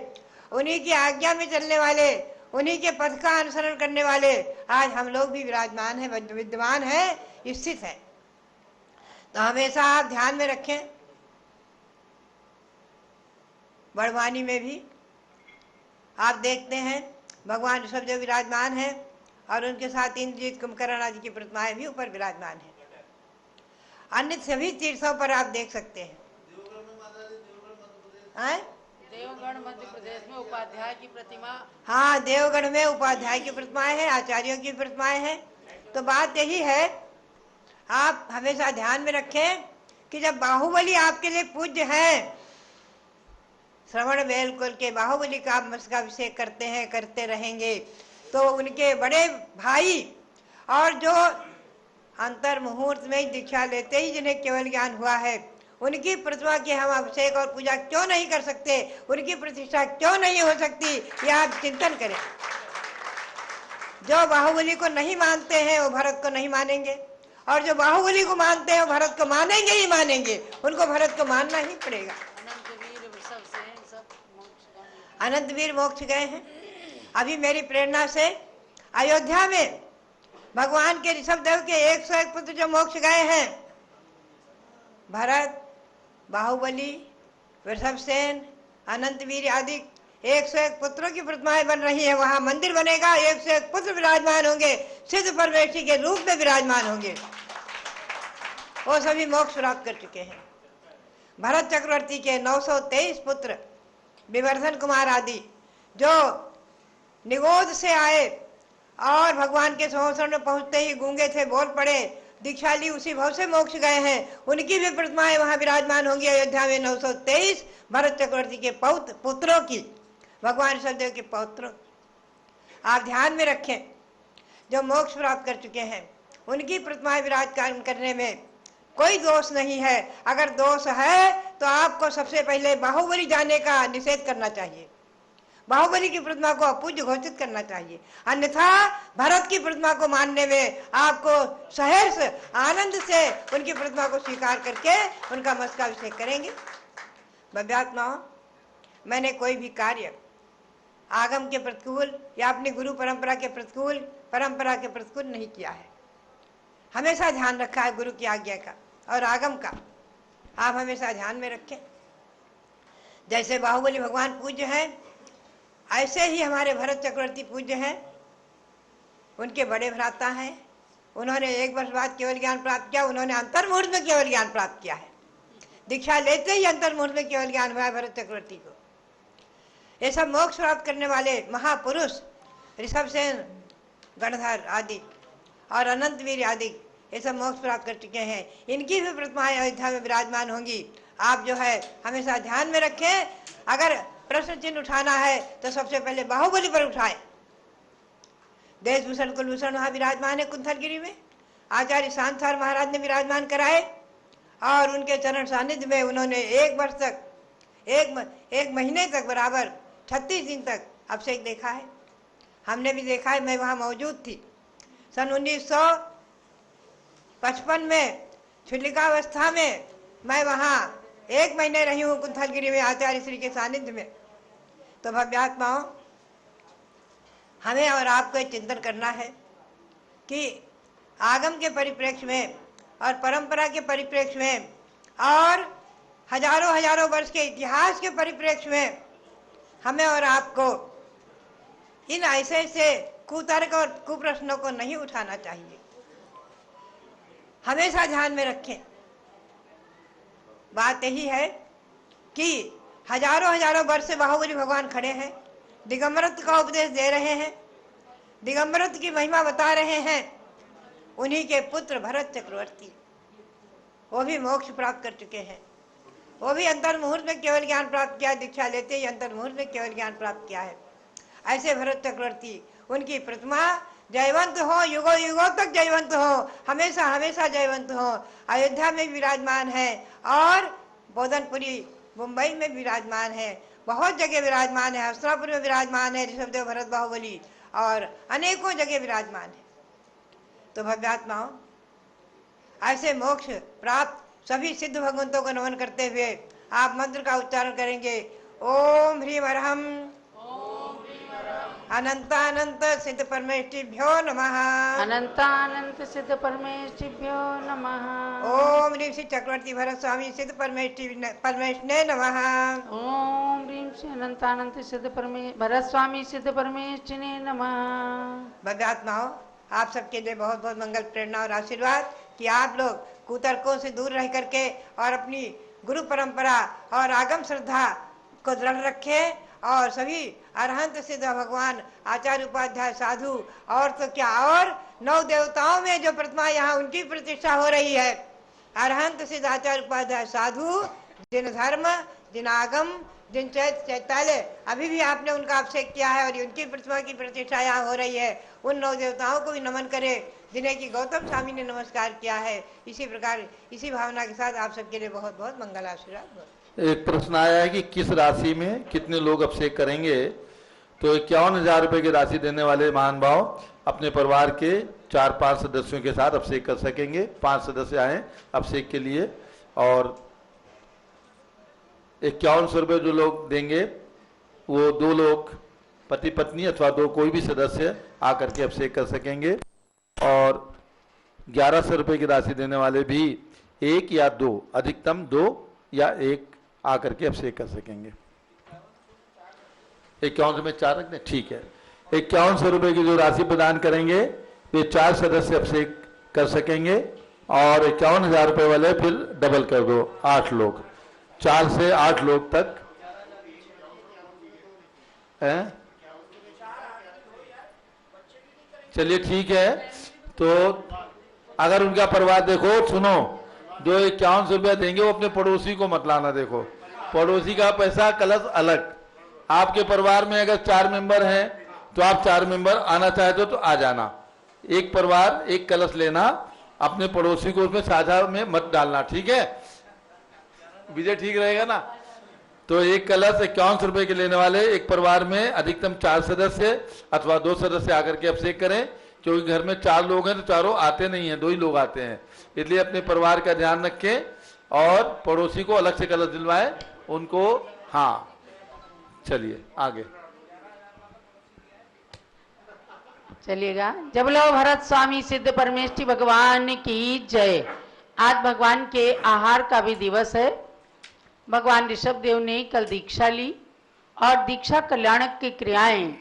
उन्हीं की आज्ञा में चलने वाले, उन्हीं के पथ का अनुसरण करने वाले आज हम लोग भी विराजमान हैं, विद्यमान हैं, स्थित हैं। तो हमेशा आप ध्यान में रखें। बड़वानी में भी आप देखते हैं भगवान ऋषभदेव विराजमान है और उनके साथ इंद्रजीत, कुंभकर्ण आदि की प्रतिमाएं भी ऊपर विराजमान है। अन्य सभी तीर्थों पर आप देख सकते हैं। देवगढ़ मध्य प्रदेश में उपाध्याय की प्रतिमा, हाँ, देवगढ़ में उपाध्याय की प्रतिमाएं हैं, आचार्यों की प्रतिमाएं हैं। तो बात यही है, आप हमेशा ध्यान में रखें कि जब बाहुबली आपके लिए पूज्य हैं, श्रवण बेलकुल के बाहुबली का आप मस्तकाभिषेक करते हैं, करते रहेंगे, तो उनके बड़े भाई और जो अंतर मुहूर्त में ही दीक्षा लेते ही जिन्हें केवल ज्ञान हुआ है, उनकी प्रतिमा की हम अभिषेक और पूजा क्यों नहीं कर सकते, उनकी प्रतिष्ठा क्यों नहीं हो सकती, यह आप चिंतन करें। जो बाहुबली को नहीं मानते हैं वो भरत को नहीं मानेंगे, और जो बाहुबली को मानते हैं वो भरत को मानेंगे ही मानेंगे। उनको भरत को मानना ही पड़ेगा। अनंतवीर मोक्ष गए हैं। अभी मेरी प्रेरणा से अयोध्या में भगवान के ऋषभदेव के 101 पुत्र जो मोक्ष गए हैं, भरत, बाहुबली, वृषभसेन, अनंतवीर आदि 101 पुत्रों की प्रतिमाएं बन रही है। वहां मंदिर बनेगा, 101 पुत्र विराजमान होंगे, सिद्ध परमेश्वरी के रूप में विराजमान होंगे। वो सभी मोक्ष प्राप्त कर चुके हैं। भरत चक्रवर्ती के 923 पुत्र विवर्धन कुमार आदि जो निगोद से आए और भगवान के संवत्सर में पहुंचते ही गूंगे थे, बोल पड़े, दीक्षा ली, उसी भाव से मोक्ष गए हैं, उनकी भी प्रतिमाएं वहां विराजमान होंगी अयोध्या में। 923 भरत चक्रवर्ती के पुत्रों की, भगवान ऋषभदेव के पुत्रों, आप ध्यान में रखें, जो मोक्ष प्राप्त कर चुके हैं उनकी प्रतिमाएं विराजमान करने में कोई दोष नहीं है। अगर दोष है तो आपको सबसे पहले बाहुबली जाने का निषेध करना चाहिए, बाहुबली की प्रतिमा को अपूज्य घोषित करना चाहिए, अन्यथा भरत की प्रतिमा को मानने में आपको सहर्ष आनंद से उनकी प्रतिमा को स्वीकार करके उनका मस्तकाभिषेक करेंगे। भव्यात्माओं, मैंने कोई भी कार्य आगम के प्रतिकूल या अपनी गुरु परंपरा के प्रतिकूल, परंपरा के प्रतिकूल नहीं किया है। हमेशा ध्यान रखा है गुरु की आज्ञा का और आगम का, आप हमेशा ध्यान में रखें। जैसे बाहुबली भगवान पूज्य हैं, ऐसे ही हमारे भरत चक्रवर्ती पूज्य हैं। उनके बड़े भ्राता हैं, उन्होंने 1 वर्ष बाद केवल ज्ञान प्राप्त किया, उन्होंने अंतर्मुहूर्त में केवल ज्ञान प्राप्त किया है। दीक्षा लेते ही अंतर्मुहूर्त में केवल ज्ञान हुआ है भरत चक्रवर्ती को। ये सब मोक्ष प्राप्त करने वाले महापुरुष ऋषभसेन, गणधर आदि और अनंतवीर आदि, ये सब मोक्ष प्राप्त कर चुके हैं। इनकी भी प्रतिमाएं अयोध्या में विराजमान होंगी। आप जो है हमेशा ध्यान में रखें, अगर प्रश्न चिन्ह उठाना है तो सबसे पहले बाहुबली पर उठाए। देशभूषण कुलभूषण वहां विराजमान है कुंथलगिरी में, आचार्य शांतार महाराज ने विराजमान कराए और उनके चरण सानिध्य में उन्होंने 1 वर्ष तक, एक महीने तक बराबर 36 दिन तक अभिषेक देखा है। हमने भी देखा है, मैं वहां मौजूद थी। सन 1955 में छुलिकावस्था में मैं वहां 1 महीने रही हूँ कुंथलगिरी में आचार्य श्री के सानिध्य में। तो भव्यात्माओं, हमें और आपको चिंतन करना है कि आगम के परिप्रेक्ष्य में और परंपरा के परिप्रेक्ष्य में और हजारों वर्ष के इतिहास के परिप्रेक्ष्य में हमें और आपको इन ऐसे कुतर्क और कुप्रश्नों को नहीं उठाना चाहिए। हमेशा ध्यान में रखें, बात यही है कि हजारों वर्ष से बाहुबली भगवान खड़े हैं, दिगंबरत्व का उपदेश दे रहे हैं, दिगंबरत्व की महिमा बता रहे हैं। उन्हीं के पुत्र भरत चक्रवर्ती, वो भी मोक्ष प्राप्त कर चुके हैं, वो भी अंतर्मुहूर्त में केवल ज्ञान प्राप्त किया, दीक्षा लेते ही अंतर्मुहूर्त में केवल ज्ञान प्राप्त किया है। ऐसे भरत चक्रवर्ती, उनकी प्रतिमा जयवंत हो, युगों तक जयवंत हो, हमेशा जयवंत हो। अयोध्या में विराजमान है और बोधनपुरी मुंबई में विराजमान है, बहुत जगह विराजमान है, हस्तिनापुर में विराजमान है ऋषभदेव भरत बाहुबली, और अनेकों जगह विराजमान है। तो भव्यात्माओं, ऐसे मोक्ष प्राप्त सभी सिद्ध भगवंतों को नमन करते हुए आप मंत्र का उच्चारण करेंगे। ओम ह्रीं अरहम अनंतानंत सिद्ध परमेष्टिभ्यो नमः। अनंतानंत सिद्ध परमेष्टिभ्यो नमः। ओम ह्रीं श्री चक्रवर्ती भरत स्वामी सिद्ध परमेष्टिने नमः। ओम ह्रीं श्री अनंतानंत सिद्ध भरत स्वामी सिद्ध परमेष्टिने नमः। भव्यात्माओं, आप सबके लिए बहुत बहुत मंगल, प्रेरणा और आशीर्वाद कि आप लोग कुतर्कों से दूर रह करके और अपनी गुरु परंपरा और आगम श्रद्धा को दृढ़ रखें और सभी अरहंत सिद्ध भगवान आचार्य उपाध्याय साधु और तो क्या, और 9 देवताओं में जो प्रतिमा यहाँ उनकी प्रतिष्ठा हो रही है, अरहंत सिद्ध आचार्य उपाध्याय साधु, जिन धर्म, जिन आगम, जिन चैतालय अभी भी आपने उनका अभिषेक किया है और उनकी प्रतिमा की प्रतिष्ठा यहाँ हो रही है, उन 9 देवताओं को भी नमन करें जिन्हें कि गौतम स्वामी ने नमस्कार किया है। इसी प्रकार इसी भावना के साथ आप सबके लिए बहुत बहुत मंगल आशीर्वाद। एक प्रश्न आया है कि किस राशि में कितने लोग अभिषेक करेंगे। तो 51,000 रुपए की राशि देने वाले महान भाव अपने परिवार के 4-5 सदस्यों के साथ अभिषेक कर सकेंगे। 5 सदस्य आए अभिषेक के लिए, और 5100 रुपये जो लोग देंगे वो 2 लोग पति पत्नी अथवा 2 कोई भी सदस्य आकर के अभिषेक कर सकेंगे, और 1100 रुपये की राशि देने वाले भी 1 या 2, अधिकतम 2 या 1 आकर के अभिषेक कर सकेंगे। 5100 में 4 रख दें, ठीक है। 5100 रुपये की जो राशि प्रदान करेंगे वे 4 सदस्य अभिषेक कर सकेंगे, और 51,000 रुपये वाले फिर डबल कर दो, 8 लोग। 4 से 8 लोग तक हैं। चलिए ठीक है, तो अगर उनका परिवार देखो, सुनो, जो 51 रुपया देंगे वो अपने पड़ोसी को मत लाना। देखो, पड़ोसी का पैसा कलश अलग। आपके परिवार में अगर 4 मेंबर हैं तो आप 4 मेंबर आना चाहते हो तो आ जाना। एक परिवार एक कलश लेना, अपने पड़ोसी को उसमें साझा में मत डालना, ठीक है विजय? ठीक रहेगा ना? तो एक कलश 51 रुपए के लेने वाले एक परिवार में अधिकतम 4 सदस्य अथवा 2 सदस्य आकर के अभिषेक करें, क्योंकि घर में 4 लोग हैं तो चारों आते नहीं हैं, 2 ही लोग आते हैं। इसलिए अपने परिवार का ध्यान रखें और पड़ोसी को अलग से कलश दिलवाएं उनको। हाँ, चलिए आगे चलिएगा। जब लो भरत स्वामी सिद्ध परमेष्ठी भगवान की जय। आज भगवान के आहार का भी दिवस है। भगवान ऋषभ देव ने कल दीक्षा ली और दीक्षा कल्याणक की क्रियाएं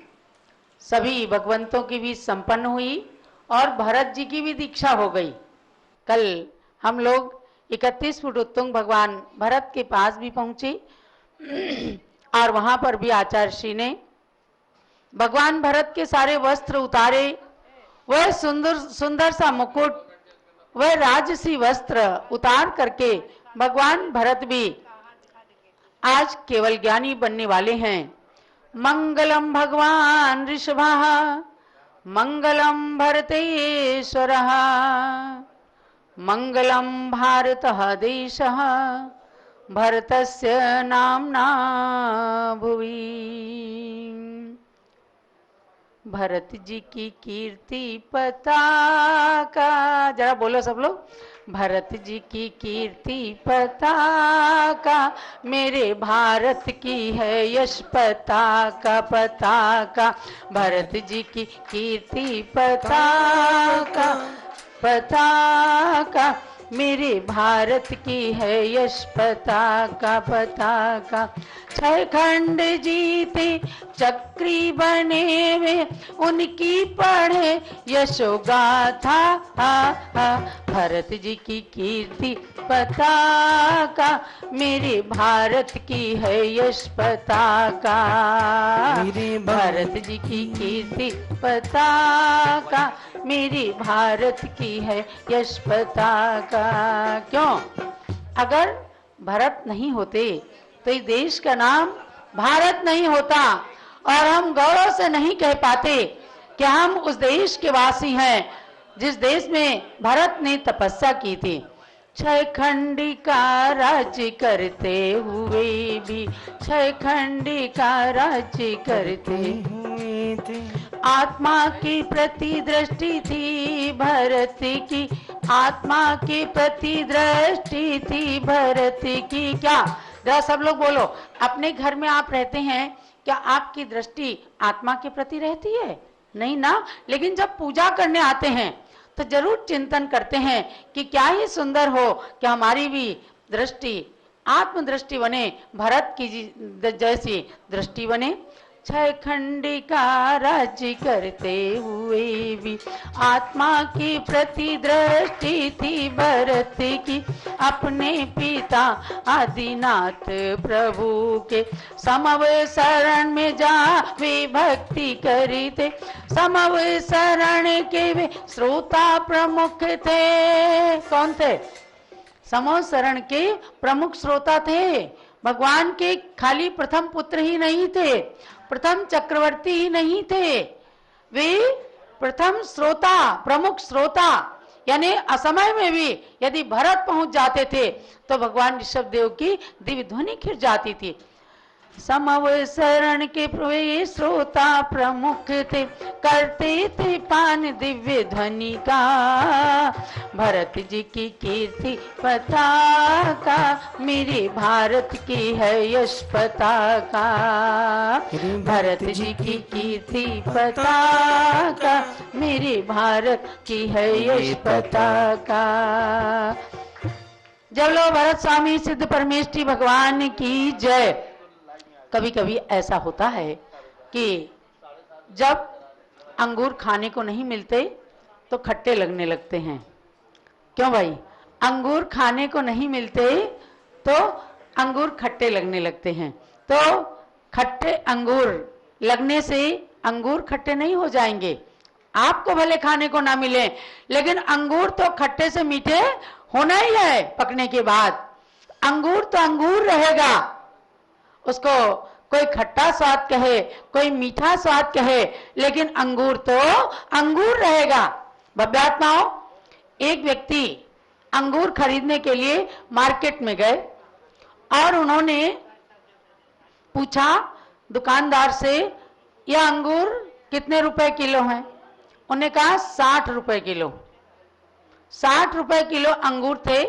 सभी भगवंतों की भी संपन्न हुई और भरत जी की भी दीक्षा हो गई। कल हम लोग 31 फुट उत्तुंग भगवान भरत के पास भी पहुंचे और वहां पर भी आचार्य श्री ने भगवान भरत के सारे वस्त्र उतारे। वह सुंदर सुंदर सा मुकुट, वह राजसी वस्त्र उतार करके भगवान भरत भी आज केवल ज्ञानी बनने वाले हैं। मंगलम भगवान ऋषभः मंगलम भरतेश्वरः मंगलम भारतः देशः भरतस्य नाम्ना भुवि। भरत जी की कीर्ति पताका, जरा बोलो सब लोग, भरत जी की कीर्ति पताका मेरे भारत की है यश पताका पताका। भरत जी की कीर्ति पताका पताका मेरे भारत की है यश पताका पताका। 6 खंड जीते चक्री बने वे उनकी पढ़े यशोगाथा। भरत जी की कीर्ति पताका मेरे भारत की है यश पताका। भारत जी की कीर्ति पताका मेरे भारत की है यश पताका। क्यों? अगर भरत नहीं होते तो इस देश का नाम भारत नहीं होता और हम गौरव से नहीं कह पाते कि हम उस देश के वासी हैं जिस देश में भरत ने तपस्या की थी। 6 खंडी का राज्य करते हुए भी 6 खंडी का राज्य करते हुए थे। आत्मा की प्रति दृष्टि थी भरत की, आत्मा की प्रति दृष्टि थी भरत की। क्या? जरा सब लोग बोलो, अपने घर में आप रहते हैं, क्या आपकी दृष्टि आत्मा के प्रति रहती है? नहीं ना। लेकिन जब पूजा करने आते हैं तो जरूर चिंतन करते हैं कि क्या ही सुंदर हो कि हमारी भी दृष्टि आत्मदृष्टि बने, भरत की जैसी दृष्टि बने। 6 खंडी का राज्य करते हुए भी आत्मा की प्रति दृष्टि थी भरत की। अपने पिता आदिनाथ प्रभु के समव शरण में जा वे भक्ति करते। समव शरण के वे श्रोता प्रमुख थे। कौन थे? समव शरण के प्रमुख श्रोता थे। भगवान के खाली प्रथम पुत्र ही नहीं थे, प्रथम चक्रवर्ती ही नहीं थे, वे प्रथम श्रोता, प्रमुख श्रोता। यानी असमय में भी यदि भरत पहुंच जाते थे तो भगवान ऋषभ देव की दिव्य ध्वनि खिर जाती थी। समव शरण के वे श्रोता प्रमुख थे, करते थे पान दिव्य ध्वनि का। भरत जी की कीर्ति पताका मेरे भारत की है यश पताका। भरत जी की कीर्ति पताका मेरे भारत की है यश पताका। जब लो भरत स्वामी सिद्ध परमेष्ठी भगवान की जय। कभी कभी ऐसा होता है कि जब अंगूर खाने को नहीं मिलते तो खट्टे लगने लगते हैं। क्यों भाई? अंगूर खाने को नहीं मिलते तो अंगूर खट्टे लगने लगते हैं। तो खट्टे अंगूर लगने से अंगूर खट्टे नहीं हो जाएंगे। आपको भले खाने को ना मिले, लेकिन अंगूर तो खट्टे से मीठे होना ही है। पकने के बाद अंगूर तो अंगूर रहेगा, उसको कोई खट्टा स्वाद कहे, कोई मीठा स्वाद कहे, लेकिन अंगूर तो अंगूर रहेगा। भव्यात्माओं, एक व्यक्ति अंगूर खरीदने के लिए मार्केट में गए और उन्होंने पूछा दुकानदार से, यह अंगूर कितने रुपए किलो हैं? उन्होंने कहा 60 रुपए किलो। 60 रुपए किलो अंगूर थे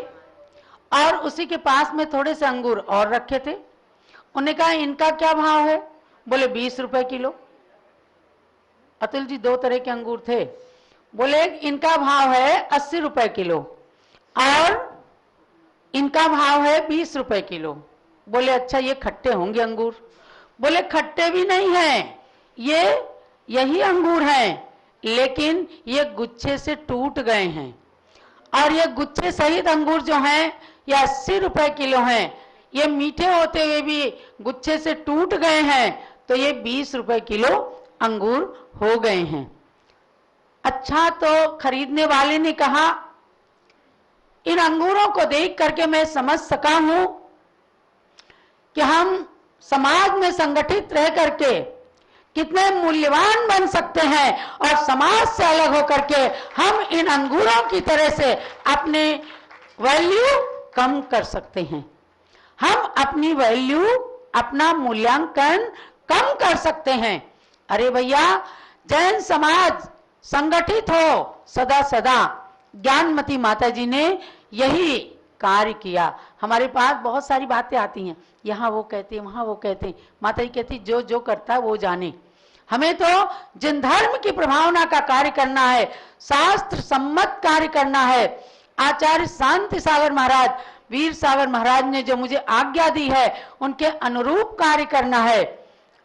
और उसी के पास में थोड़े से अंगूर और रखे थे। उन्होंने कहा इनका क्या भाव है? बोले 20 रुपए किलो। अतुल जी, 2 तरह के अंगूर थे। बोले इनका भाव है 80 रुपए किलो और इनका भाव है 20 रुपए किलो। बोले अच्छा, ये खट्टे होंगे अंगूर? बोले खट्टे भी नहीं हैं, ये यही अंगूर हैं, लेकिन ये गुच्छे से टूट गए हैं। और ये गुच्छे सहित अंगूर जो हैं ये 80 रुपए किलो हैं। ये मीठे होते हुए भी गुच्छे से टूट गए हैं, तो ये 20 रुपए किलो अंगूर हो गए हैं। अच्छा, तो खरीदने वाले ने कहा इन अंगूरों को देख करके मैं समझ सका हूं कि हम समाज में संगठित रह करके कितने मूल्यवान बन सकते हैं और समाज से अलग होकर के हम इन अंगूरों की तरह से अपने वैल्यू कम कर सकते हैं। हम अपनी वैल्यू, अपना मूल्यांकन कम कर सकते हैं। अरे भैया, जैन समाज संगठित हो सदा सदा। ज्ञानमती माता जी ने यही कार्य किया। हमारे पास बहुत सारी बातें आती हैं, यहाँ वो कहते हैं, वहां वो कहते हैं। माता जी कहती जो जो करता है वो जाने। हमें तो जिन धर्म की प्रभावना का कार्य करना है, शास्त्र सम्मत कार्य करना है। आचार्य शांति सागर महाराज, वीर सागर महाराज ने जो मुझे आज्ञा दी है उनके अनुरूप कार्य करना है।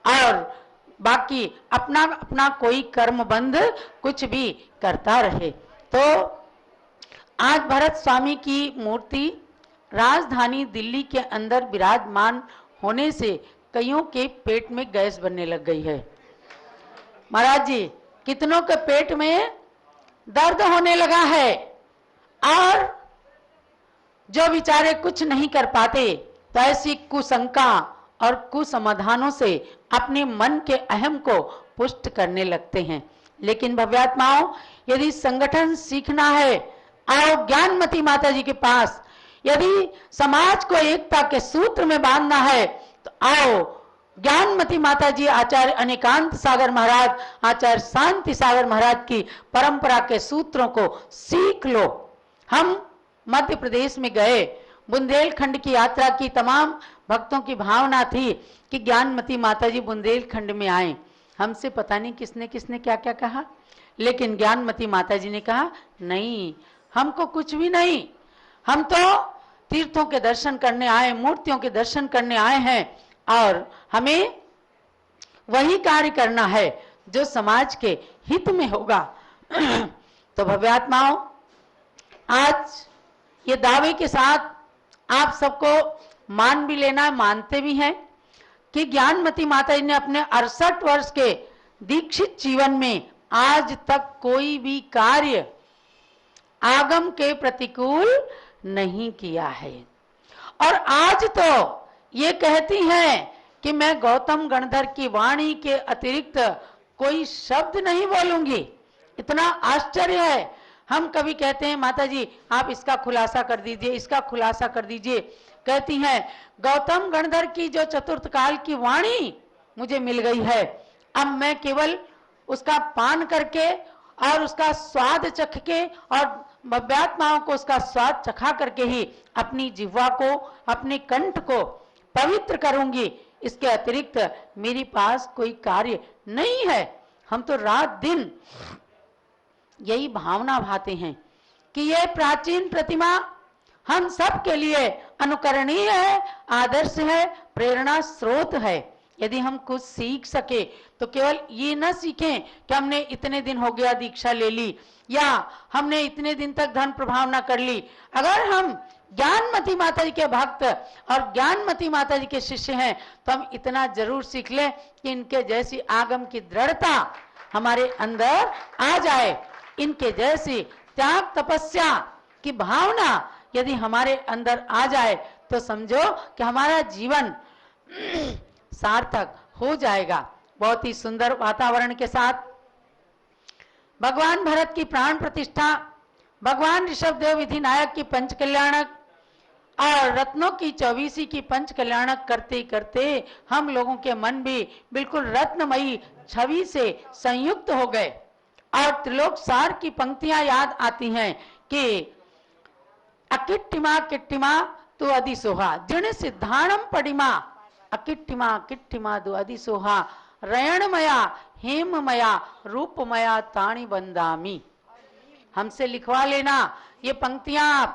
और बाकी अपना अपना कोई कर्म बंध कुछ भी करता रहे। तो आज भरत स्वामी की मूर्ति राजधानी दिल्ली के अंदर विराजमान होने से कईयों के पेट में गैस बनने लग गई है। महाराज जी, कितनों के पेट में दर्द होने लगा है और जो बेचारे कुछ नहीं कर पाते तो ऐसी कुशंका और कुसमाधानों से अपने मन के अहम को पुष्ट करने लगते हैं। लेकिन भव्यात्माओं, यदि संगठन सीखना है, आओ ज्ञानमती माता जी के पास। यदि समाज को एकता के सूत्र में बांधना है तो आओ ज्ञानमती माता जी, आचार्य अनेकांत सागर महाराज, आचार्य शांति सागर महाराज की परंपरा के सूत्रों को सीख लो। हम मध्य प्रदेश में गए, बुंदेलखंड की यात्रा की। तमाम भक्तों की भावना थी कि ज्ञानमती माता जी बुंदेलखंड में आए। हमसे पता नहीं किसने किसने क्या क्या कहा, लेकिन ज्ञानमती माता जी ने कहा नहीं, हमको कुछ भी नहीं, हम तो तीर्थों के दर्शन करने आए, मूर्तियों के दर्शन करने आए हैं और हमें वही कार्य करना है जो समाज के हित में होगा। तो भव्यात्माओं, आज ये दावे के साथ आप सबको मान भी लेना, मानते भी हैं कि ज्ञानमती माता जी ने अपने 68 वर्ष के दीक्षित जीवन में आज तक कोई भी कार्य आगम के प्रतिकूल नहीं किया है। और आज तो ये कहती हैं कि मैं गौतम गणधर की वाणी के अतिरिक्त कोई शब्द नहीं बोलूंगी। इतना आश्चर्य है। हम कभी कहते हैं माता जी आप इसका खुलासा कर दीजिए, इसका खुलासा कर दीजिए। कहती हैं गौतम गणधर की जो चतुर्थ काल की वाणी मुझे मिल गई है, अब मैं केवल उसका पान करके और उसका स्वाद चख के और भव्यात्माओं को उसका स्वाद चखा करके ही अपनी जिह्वा को, अपने कंठ को पवित्र करूंगी। इसके अतिरिक्त मेरे पास कोई कार्य नहीं है। हम तो रात दिन यही भावना भाते हैं कि यह प्राचीन प्रतिमा हम सब के लिए अनुकरणीय है, आदर्श है, प्रेरणा स्रोत है। यदि हम कुछ सीख सके तो केवल ये न सीखें कि हमने इतने दिन हो गया दीक्षा ले ली या हमने इतने दिन तक धन प्रभावना कर ली। अगर हम ज्ञानमती माता जी के भक्त और ज्ञानमती माता जी के शिष्य हैं, तो हम इतना जरूर सीख लें कि इनके जैसी आगम की दृढ़ता हमारे अंदर आ जाए, इनके जैसी त्याग तपस्या की भावना यदि हमारे अंदर आ जाए तो समझो कि हमारा जीवन सार्थक हो जाएगा। बहुत ही सुंदर वातावरण के साथ भगवान भरत की प्राण प्रतिष्ठा, भगवान ऋषभदेव विधि नायक की पंच कल्याणक और रत्नों की 24 की पंच कल्याणक करते करते हम लोगों के मन भी बिल्कुल रत्नमयी छवि से संयुक्त हो गए और त्रिलोक सार की पंक्तियां याद आती हैं कि अकिट्टिमा किट्टिमा तो अधिसोहा जिण सिद्धाणम पडिमा, अकिट्टिमा किट्टिमा दो अधिसोहा रयणमया हेममया रूपमया ताणी बंदामी। हमसे लिखवा लेना ये पंक्तियां,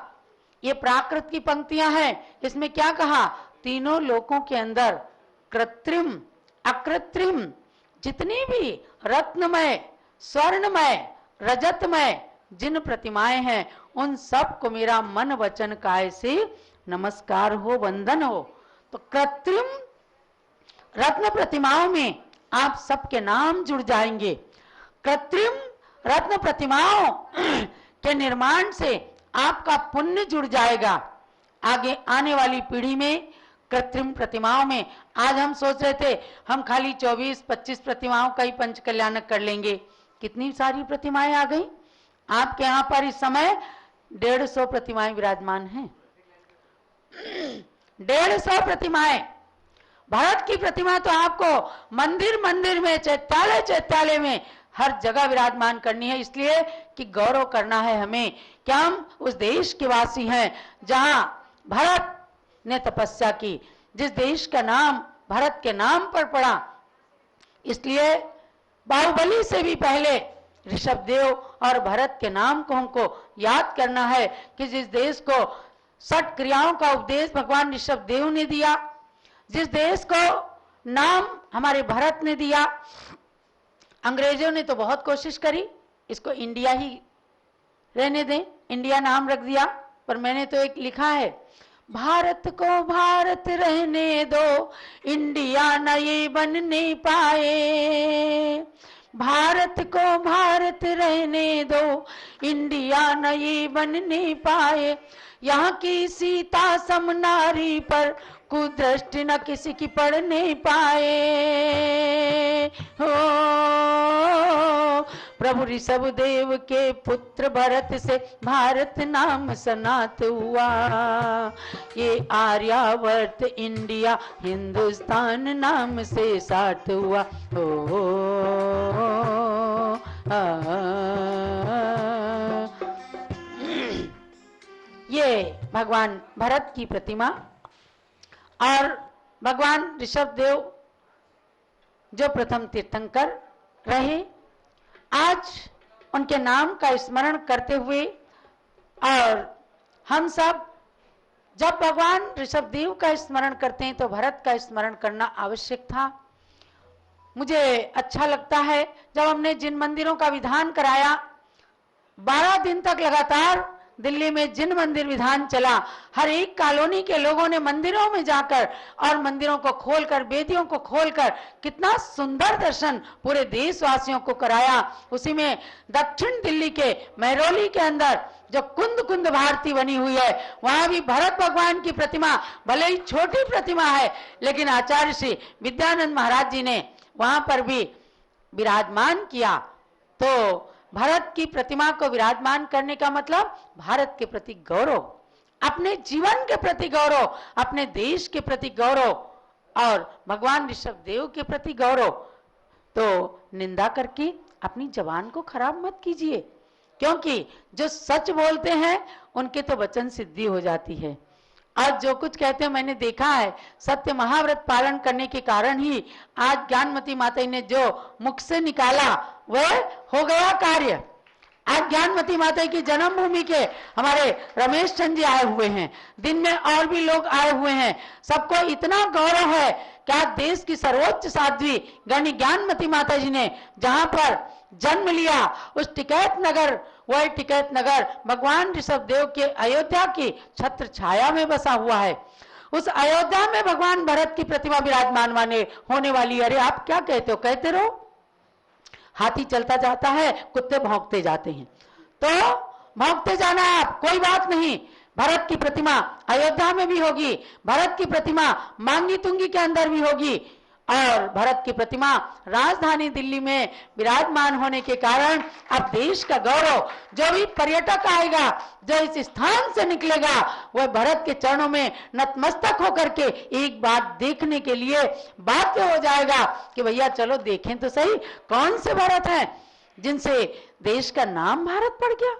ये प्राकृत की पंक्तियां हैं। इसमें क्या कहा? तीनों लोकों के अंदर कृत्रिम अकृत्रिम जितनी भी रत्नमय स्वर्णमय रजतमय जिन प्रतिमाएं हैं उन सब को मेरा मन वचन काय से नमस्कार हो, वंदन हो। तो कृत्रिम रत्न प्रतिमाओं में आप सबके नाम जुड़ जाएंगे। कृत्रिम रत्न प्रतिमाओं के निर्माण से आपका पुण्य जुड़ जाएगा। आगे आने वाली पीढ़ी में कृत्रिम प्रतिमाओं में आज हम सोच रहे थे हम खाली 24-25 प्रतिमाओं का ही पंच कल्याणक कर लेंगे। कितनी सारी प्रतिमाएं आ गई। आपके यहाँ पर इस समय 150 प्रतिमाएं विराजमान हैं। 150 प्रतिमाएं। भारत की प्रतिमा तो आपको मंदिर मंदिर में, चैत्यालय चैत्यालय में हर जगह विराजमान करनी है, इसलिए कि गौरव करना है हमें कि हम उस देश के वासी हैं जहां भरत ने तपस्या की, जिस देश का नाम भरत के नाम पर पड़ा। इसलिए बाहुबली से भी पहले ऋषभदेव और भरत के नाम को हमको याद करना है कि जिस देश को 60 क्रियाओं का उपदेश भगवान ऋषभदेव ने दिया, जिस देश को नाम हमारे भरत ने दिया। अंग्रेजों ने तो बहुत कोशिश करी इसको इंडिया ही रहने दें, इंडिया नाम रख दिया, पर मैंने तो एक लिखा है, भारत को भारत रहने दो, इंडिया न ये बनने पाए। भारत को भारत रहने दो, इंडिया न ये बनने पाए। यहाँ की सीता समनारी पर कुदृष्टि न किसी की पड़ने पाए। हो प्रभु ऋषभदेव के पुत्र भरत से भारत नाम सनात हुआ। ये आर्यावर्त इंडिया हिंदुस्तान नाम से साथ हुआ। हो ये भगवान भरत की प्रतिमा और भगवान ऋषभदेव जो प्रथम तीर्थंकर रहे, आज उनके नाम का स्मरण करते हुए और हम सब जब भगवान ऋषभदेव का स्मरण करते हैं तो भरत का स्मरण करना आवश्यक था। मुझे अच्छा लगता है जब हमने जिन मंदिरों का विधान कराया, 12 दिन तक लगातार दिल्ली में जिन मंदिर विधान चला, हर एक कॉलोनी के लोगों ने मंदिरों में जाकर और मंदिरों को खोलकर, वेदियों को खोलकर कितना सुंदर दर्शन पूरे देशवासियों को कराया। उसी में दक्षिण दिल्ली के महरौली के अंदर जो कुंद कुंद भारती बनी हुई है, वहां भी भरत भगवान की प्रतिमा, भले ही छोटी प्रतिमा है, लेकिन आचार्य श्री विद्यानंद महाराज जी ने वहां पर भी विराजमान किया। तो भारत की प्रतिमा को विराजमान करने का मतलब भारत के प्रति गौरव, अपने जीवन के प्रति गौरव, अपने देश के प्रति गौरव और भगवान ऋषभदेव के प्रति गौरव। तो निंदा करके अपनी जबान को खराब मत कीजिए, क्योंकि जो सच बोलते हैं उनके तो वचन सिद्धि हो जाती है। आज जो कुछ कहते हैं, मैंने देखा है, सत्य महाव्रत पालन करने के कारण ही आज ज्ञानमती माता ने जो मुख से निकाला वह हो गया कार्य। आज ज्ञानमती माता की जन्मभूमि के हमारे रमेश चंद जी आए हुए हैं, दिन में और भी लोग आए हुए हैं। सबको इतना गौरव है कि आज देश की सर्वोच्च साध्वी गणी ज्ञानमती माता जी ने जहां पर जन्म लिया, उस टिकैत नगर वह टिकैत नगर भगवान ऋषभ देव के अयोध्या की छत्र छाया में बसा हुआ है। उस अयोध्या में भगवान भरत की प्रतिमा विराजमान होने वाली। अरे आप क्या कहते हो? कहते रहो। हाथी चलता जाता है, कुत्ते भौंकते जाते हैं, तो भौंकते जाना है आप, कोई बात नहीं। भरत की प्रतिमा अयोध्या में भी होगी, भरत की प्रतिमा मांगी तुंगी के अंदर भी होगी, और भरत की प्रतिमा राजधानी दिल्ली में विराजमान होने के कारण अब देश का गौरव, जो भी पर्यटक आएगा, जो इस स्थान से निकलेगा, वह भरत के चरणों में नतमस्तक होकर के एक बात देखने के लिए बाध्य हो जाएगा कि भैया चलो देखें तो सही कौन से भरत हैं जिनसे देश का नाम भारत पड़ गया।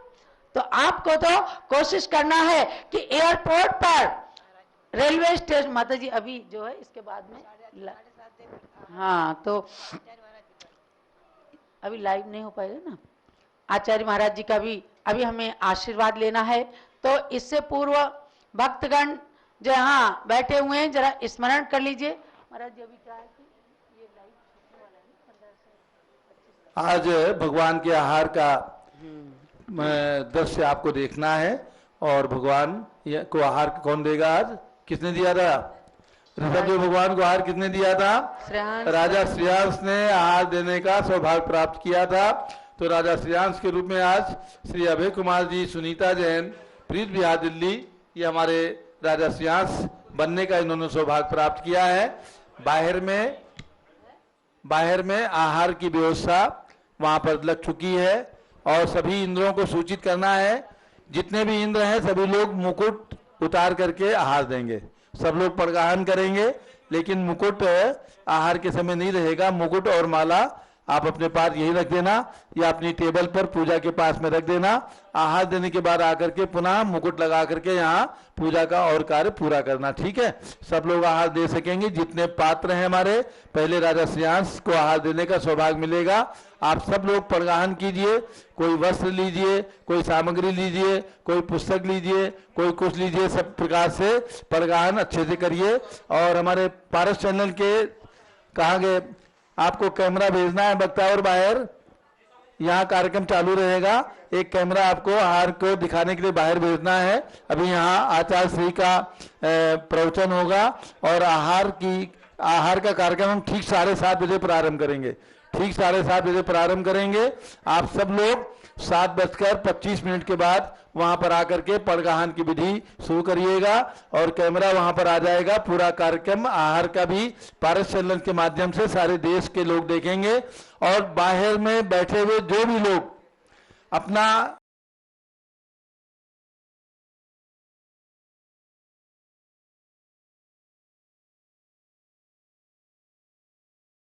तो आपको तो कोशिश करना है कि एयरपोर्ट पर, रेलवे स्टेशन, माता जी अभी जो है इसके बाद में हाँ, तो अभी लाइव नहीं हो पाएगा ना। आचार्य महाराज जी का भी अभी हमें आशीर्वाद लेना है, तो इससे पूर्व भक्तगण जो यहाँ बैठे हुए हैं जरा स्मरण कर लीजिए। महाराज जी अभी क्या है कि ये लाइव छूटने वाला है 15 से 25। आज भगवान के आहार का दृश्य आपको देखना है, और भगवान को आहार कौन देगा? आज किसने दिया था? ऋषभ देव भगवान को आहार किसने दिया था? राजा श्रेयांश ने आहार देने का सौभाग्य प्राप्त किया था। तो राजा श्रेयांश के रूप में आज श्री अभय कुमार जी, सुनीता जैन, प्रीत बिहार दिल्ली, ये हमारे राजा श्रेयांश बनने का इन्होंने सौभाग्य प्राप्त किया है। बाहर में आहार की व्यवस्था वहां पर लग चुकी है, और सभी इंद्रों को सूचित करना है। जितने भी इंद्र हैं सभी लोग मुकुट उतार करके आहार देंगे। सब लोग पड़गाहन करेंगे, लेकिन मुकुट आहार के समय नहीं रहेगा। मुकुट और माला आप अपने पास यही रख देना, या अपनी टेबल पर पूजा के पास में रख देना। आहार देने के बाद आकर के पुनः मुकुट लगा करके यहाँ पूजा का और कार्य पूरा करना। ठीक है, सब लोग आहार दे सकेंगे। जितने पात्र हैं हमारे, पहले राजा श्रेयांश को आहार देने का सौभाग्य मिलेगा। आप सब लोग पड़गाहन कीजिए, कोई वस्त्र लीजिए, कोई सामग्री लीजिए, कोई पुस्तक लीजिए, कोई कुछ लीजिए, सब प्रकार से पड़गाहन अच्छे से करिए। और हमारे पारस चैनल के कहाँ गए? आपको कैमरा भेजना है वक्ता और बाहर, यहाँ कार्यक्रम चालू रहेगा। एक कैमरा आपको आहार को दिखाने के लिए बाहर भेजना है। अभी यहाँ आचार्य श्री का प्रवचन होगा, और आहार का कार्यक्रम हम ठीक 7:30 बजे प्रारंभ करेंगे। ठीक 7:30 बजे प्रारंभ करेंगे। आप सब लोग 7:25 के बाद वहां पर आकर के पड़गाहन की विधि शुरू करिएगा, और कैमरा वहां पर आ जाएगा। पूरा कार्यक्रम आहार का भी पारस चैनल के माध्यम से सारे देश के लोग देखेंगे। और बाहर में बैठे हुए जो भी लोग अपना